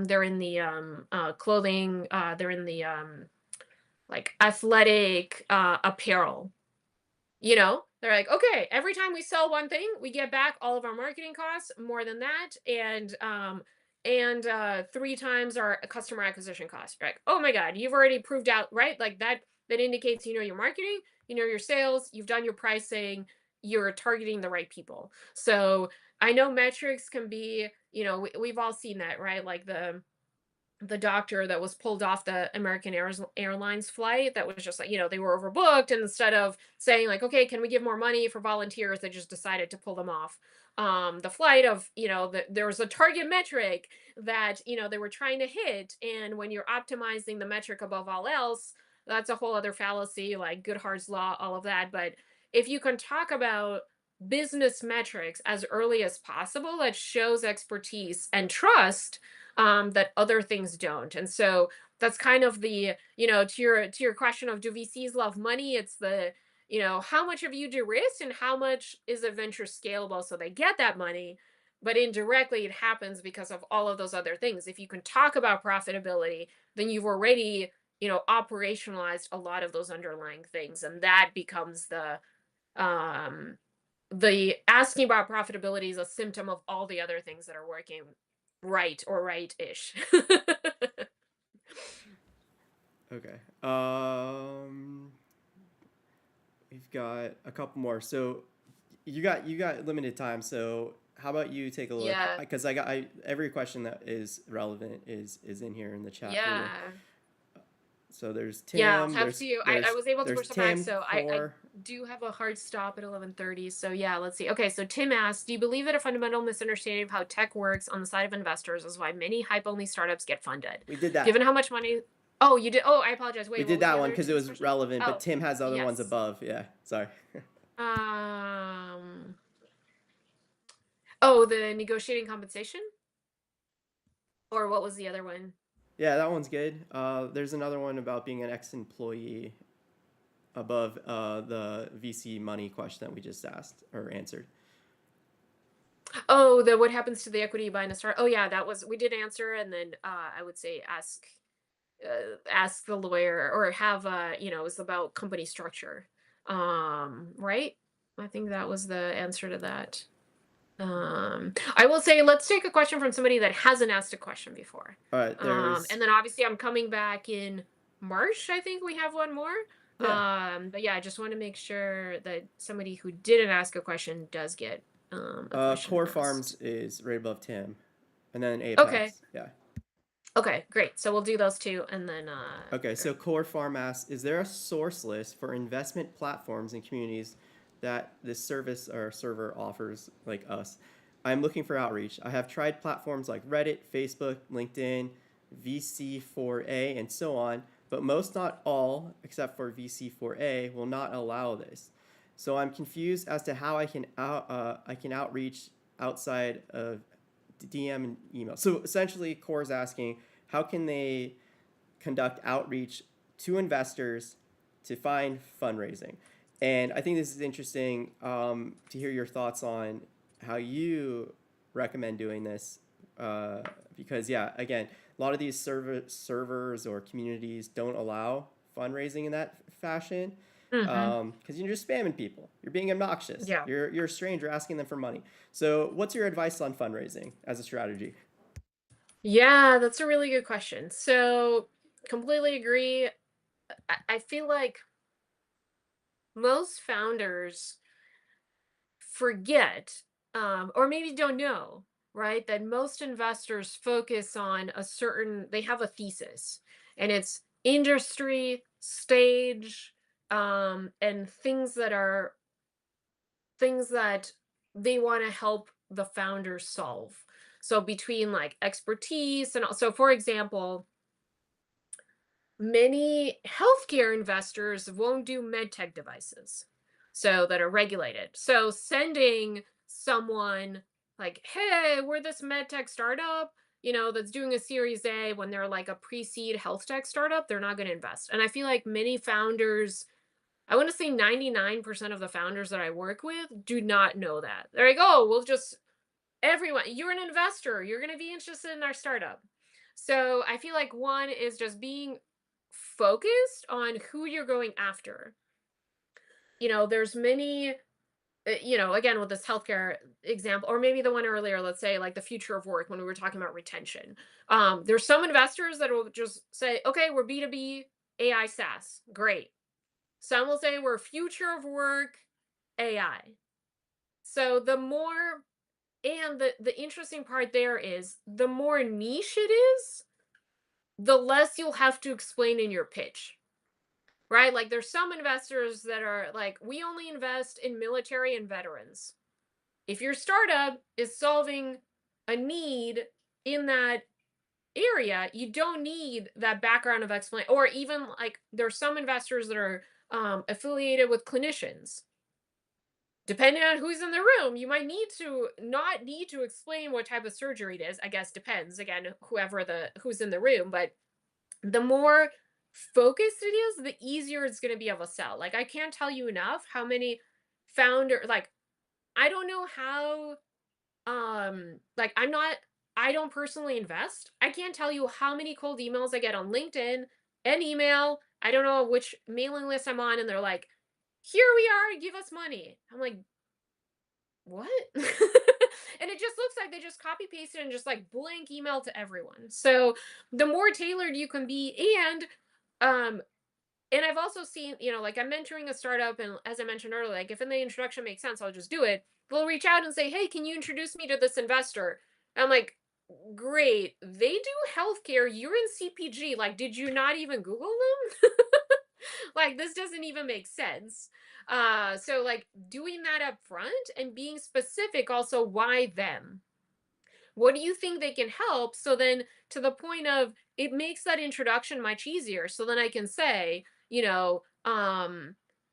[SPEAKER 2] They're in the clothing, they're in the like athletic apparel. They're like, okay, every time we sell one thing, we get back all of our marketing costs, more than that, and 3 times our customer acquisition cost. You're like, oh my god, you've already proved out, right? Like that indicates your marketing, your sales, you've done your pricing, you're targeting the right people. So I know metrics can be, we've all seen that, right? Like the doctor that was pulled off the American Airlines flight, that was just like, they were overbooked. And instead of saying, like, okay, can we give more money for volunteers, they just decided to pull them off the flight of, there was a target metric that, they were trying to hit. And when you're optimizing the metric above all else, that's a whole other fallacy, like Goodhart's law, all of that. But if you can talk about business metrics as early as possible, that shows expertise and trust that other things don't. And so that's kind of the, to your question of do VCs love money? It's the, how much have you de-risked and how much is a venture scalable so they get that money? But indirectly, it happens because of all of those other things. If you can talk about profitability, then you've already, operationalized a lot of those underlying things, and that becomes um the asking about profitability is a symptom of all the other things that are working right or right-ish.
[SPEAKER 1] Okay. We've got a couple more. So you got limited time. So how about you take a look?
[SPEAKER 2] Yeah.
[SPEAKER 1] Because every question that is relevant is in here in the chat for you.
[SPEAKER 2] Yeah.
[SPEAKER 1] So there's
[SPEAKER 2] Yeah, I'll
[SPEAKER 1] Tim.
[SPEAKER 2] have to. I was able to
[SPEAKER 1] There's
[SPEAKER 2] push them back,
[SPEAKER 1] Tim
[SPEAKER 2] so I
[SPEAKER 1] for.
[SPEAKER 2] do have a hard stop at 11:30. So yeah, let's see. Okay, so Tim asks, do you believe that a fundamental misunderstanding of how tech works on the side of investors is why many hype-only startups get funded?
[SPEAKER 1] We did that.
[SPEAKER 2] Given how much money. Oh, you did. Oh, I apologize.
[SPEAKER 1] We
[SPEAKER 2] Wait,
[SPEAKER 1] did
[SPEAKER 2] what was
[SPEAKER 1] that
[SPEAKER 2] the
[SPEAKER 1] one
[SPEAKER 2] other
[SPEAKER 1] because it
[SPEAKER 2] Tim's
[SPEAKER 1] was
[SPEAKER 2] question?
[SPEAKER 1] relevant, but
[SPEAKER 2] Oh,
[SPEAKER 1] Tim has other ones
[SPEAKER 2] yes.
[SPEAKER 1] above. Yeah, sorry.
[SPEAKER 2] Um. Oh, the negotiating compensation? Or what was the other one?
[SPEAKER 1] Yeah, that one's good. There's another one about being an ex-employee. above the VC money question that we just asked or answered.
[SPEAKER 2] Oh, the what happens to the equity you buy in a start? Oh yeah, that was we did answer, and then I would say ask the lawyer or have it's about company structure. Right? I think that was the answer to that. I will say let's take a question from somebody that hasn't asked a question before.
[SPEAKER 1] All right, there's
[SPEAKER 2] And then obviously I'm coming back in March. I think we have one more.
[SPEAKER 1] yeah.
[SPEAKER 2] But yeah, I just want to make sure that somebody who didn't ask a question does get a question
[SPEAKER 1] Core
[SPEAKER 2] asked.
[SPEAKER 1] Farms is right above Tim, and then Apex.
[SPEAKER 2] Okay.
[SPEAKER 1] Yeah.
[SPEAKER 2] Okay, great. So we'll do those two, and then
[SPEAKER 1] Okay, so Core Farm asks, is there a source list for investment platforms and communities that this service or server offers, like us? I'm looking for outreach. I have tried platforms like Reddit, Facebook, LinkedIn, VC4A, and so on, but most, not all, except for VC4A, will not allow this. So I'm confused as to how I can outreach outside of DM and email. So essentially, Core's asking, how can they conduct outreach to investors to find fundraising? And I think this is interesting to hear your thoughts on how you recommend doing this. Because, yeah, again, a lot of these servers or communities don't allow fundraising in that fashion because you're just spamming people. You're being obnoxious.
[SPEAKER 2] Yeah.
[SPEAKER 1] You're a stranger asking them for money. So, what's your advice on fundraising as a strategy?
[SPEAKER 2] Yeah, that's a really good question. So, completely agree. I feel like most founders forget, or maybe don't know, right? That most investors focus on they have a thesis, and it's industry, stage, and things that they want to help the founders solve. So between like expertise and also, for example, many healthcare investors won't do medtech devices so that are regulated. So sending someone like, hey, we're this medtech startup, that's doing a series A when they're like a pre-seed health tech startup, they're not going to invest. And I feel like many founders, I want to say 99% of the founders that I work with do not know that. They're like, oh, we'll just, everyone, you're an investor, you're going to be interested in our startup. So I feel like one is just being focused on who you're going after. There's many, again, with this healthcare example, or maybe the one earlier, let's say like the future of work when we were talking about retention. There's some investors that will just say, okay, we're B2B AI SaaS. Great. Some will say we're future of work AI. So the more, and the interesting part there is the more niche it is, the less you'll have to explain in your pitch. Right? Like there's some investors that are like, we only invest in military and veterans. If your startup is solving a need in that area, you don't need that background of explanation. Or even like there's some investors that are affiliated with clinicians. Depending on who's in the room, you might not need to explain what type of surgery it is. I guess depends again, who's in the room, but the more focused it is, the easier it's going to be able to sell. Like I can't tell you enough how many like I don't know how like I don't personally invest. I can't tell you how many cold emails I get on LinkedIn and email. I don't know which mailing list I'm on, and they're like, "Here we are, give us money." I'm like, "What?" And it just looks like they just copy pasted and just like blank email to everyone. So the more tailored you can be, um and I've also seen, like I'm mentoring a startup, and as I mentioned earlier, like if in the introduction makes sense, I'll just do it. They'll reach out and say, "Hey, can you introduce me to this investor?" And I'm like, "Great, they do healthcare. You're in CPG. Like, did you not even Google them?" Like, this doesn't even make sense. So like doing that up front and being specific, also why them? What do you think they can help? So then to the point of it makes that introduction much easier. So then I can say,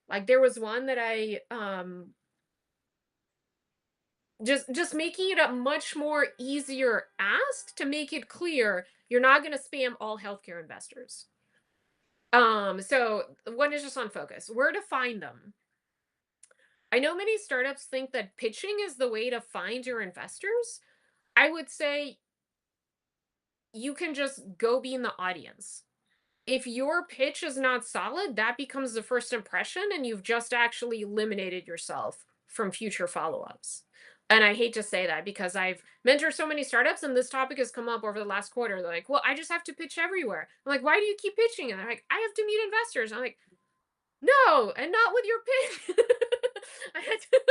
[SPEAKER 2] like there was one that I just making it a much more easier ask to make it clear you're not going to spam all healthcare investors. So one is just on focus. Where to find them. I know many startups think that pitching is the way to find your investors. I would say you can just go be in the audience. If your pitch is not solid, that becomes the first impression, and you've just actually eliminated yourself from future follow ups. And I hate to say that because I've mentored so many startups, and this topic has come up over the last quarter. They're like, well, I just have to pitch everywhere. I'm like, why do you keep pitching? And they're like, I have to meet investors. I'm like, no, and not with your pitch. I had to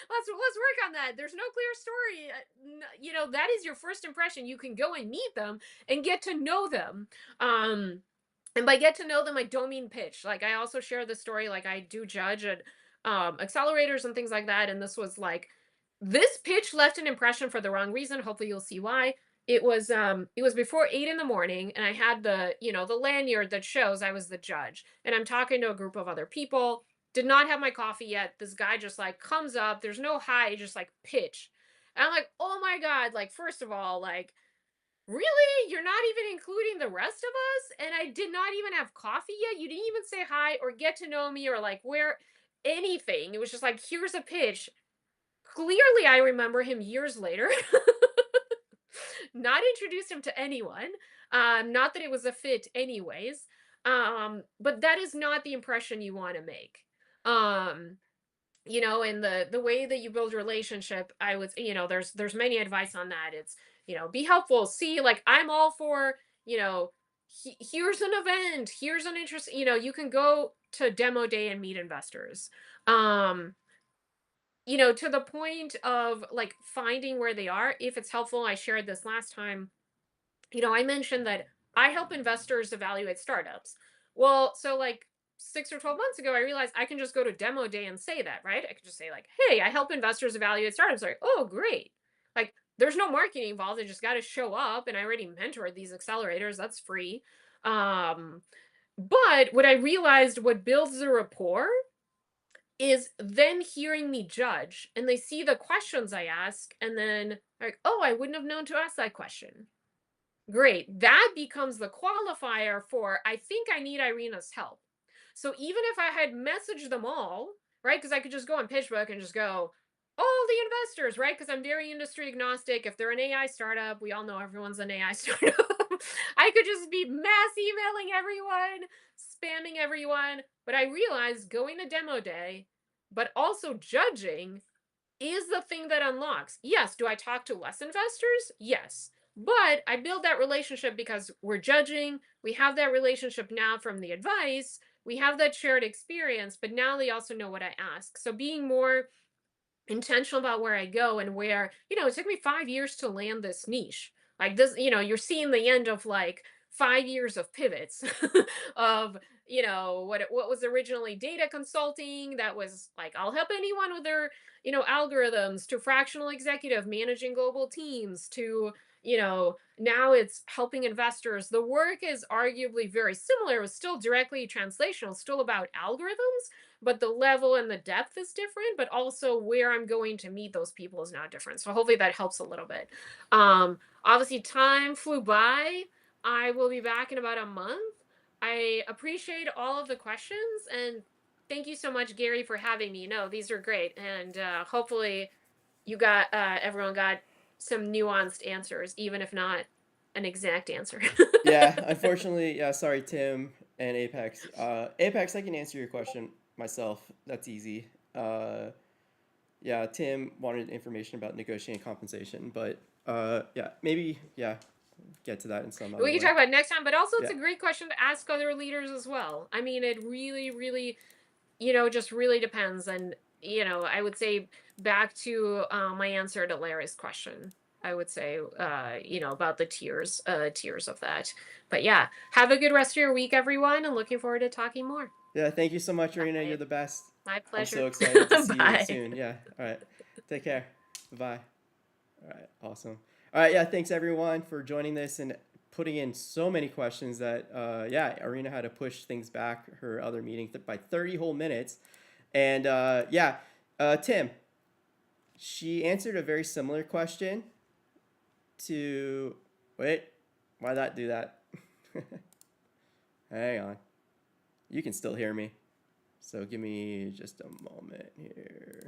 [SPEAKER 2] let's work on that. There's no clear story. That is your first impression. You can go and meet them and get to know them. And by get to know them, I don't mean pitch. Like I also share the story, like I do judge at accelerators and things like that. And this was like this pitch left an impression for the wrong reason. Hopefully you'll see why. It was before 8 in the morning, and I had the lanyard that shows I was the judge. And I'm talking to a group of other people. Did not have my coffee yet. This guy just like comes up. There's no hi, just like pitch. And I'm like, oh my God, like, first of all, like, really? You're not even including the rest of us? And I did not even have coffee yet. You didn't even say hi or get to know me or like where anything. It was just like, here's a pitch. Clearly, I remember him years later. Not introduced him to anyone. Not that it was a fit, anyways. But that is not the impression you want to make. Um, and the way that you build relationship, I would, there's many advice on that. It's, be helpful. See, like I'm all for, here's an event, here's an interest, you can go to demo day and meet investors. Um, to the point of like finding where they are, if it's helpful. I shared this last time. I mentioned that I help investors evaluate startups. Well, so like 6 or 12 months ago, I realized I can just go to demo day and say that, right? I could just say, like, hey, I help investors evaluate startups. Like, oh, great. Like, there's no marketing involved. I just got to show up. And I already mentored these accelerators. That's free. Um, but what I realized, what builds the rapport is then hearing me judge, and they see the questions I ask, and then like, oh, I wouldn't have known to ask that question. Great. That becomes the qualifier for, I think I need Irina's help. So even if I had messaged them all, right? Because I could just go on PitchBook and just go, all the investors, right? Because I'm very industry agnostic. If they're an AI startup, we all know everyone's an AI startup. I could just be mass emailing everyone, spamming everyone. But I realized going to demo day, but also judging is the thing that unlocks. Yes. Do I talk to less investors? Yes. But I build that relationship because we're judging. We have that relationship now from the advice. We have that shared experience, but now they also know what I ask. So being more intentional about where I go and where, it took me 5 years to land this niche. Like this, you're seeing the end of like 5 years of pivots of, what was originally data consulting. That was like, I'll help anyone with their, algorithms, to fractional executive managing global teams, to, now it's helping investors. The work is arguably very similar. It was still directly translational, still about algorithms, but the level and the depth is different, but also where I'm going to meet those people is now different. So hopefully that helps a little bit. Obviously time flew by. I will be back in about a month. I appreciate all of the questions, and thank you so much, Gary, for having me. No, these are great. And hopefully everyone got some nuanced answers, even if not an exact answer.
[SPEAKER 1] Yeah, unfortunately, yeah, sorry, Tim and Apex. Apex, I can answer your question myself. That's easy. Yeah, Tim wanted information about negotiating compensation, but yeah, maybe, yeah, get to that in some other
[SPEAKER 2] We can
[SPEAKER 1] way.
[SPEAKER 2] talk about it next time, but also it's
[SPEAKER 1] Yeah.
[SPEAKER 2] a great question to ask other leaders as well. I mean, it really, really, just really depends. And, I would say back to my answer to Larry's question, I would say, about the tiers of that. But yeah, have a good rest of your week, everyone, and looking forward to talking more.
[SPEAKER 1] Yeah, thank you so much, Irina.
[SPEAKER 2] Bye.
[SPEAKER 1] You're the best.
[SPEAKER 2] My
[SPEAKER 1] I'm
[SPEAKER 2] pleasure.
[SPEAKER 1] so excited to see you
[SPEAKER 2] Bye.
[SPEAKER 1] soon. Yeah. All right. Take care. Bye. All right. Awesome. All right. Yeah. Thanks everyone for joining this and putting in so many questions that, yeah, Irina had to push things back, her other meeting by 30 whole minutes. And yeah, Tim, she answered a very similar question to, wait, why that do that? Hang on. you can still hear me. So give me just a moment here.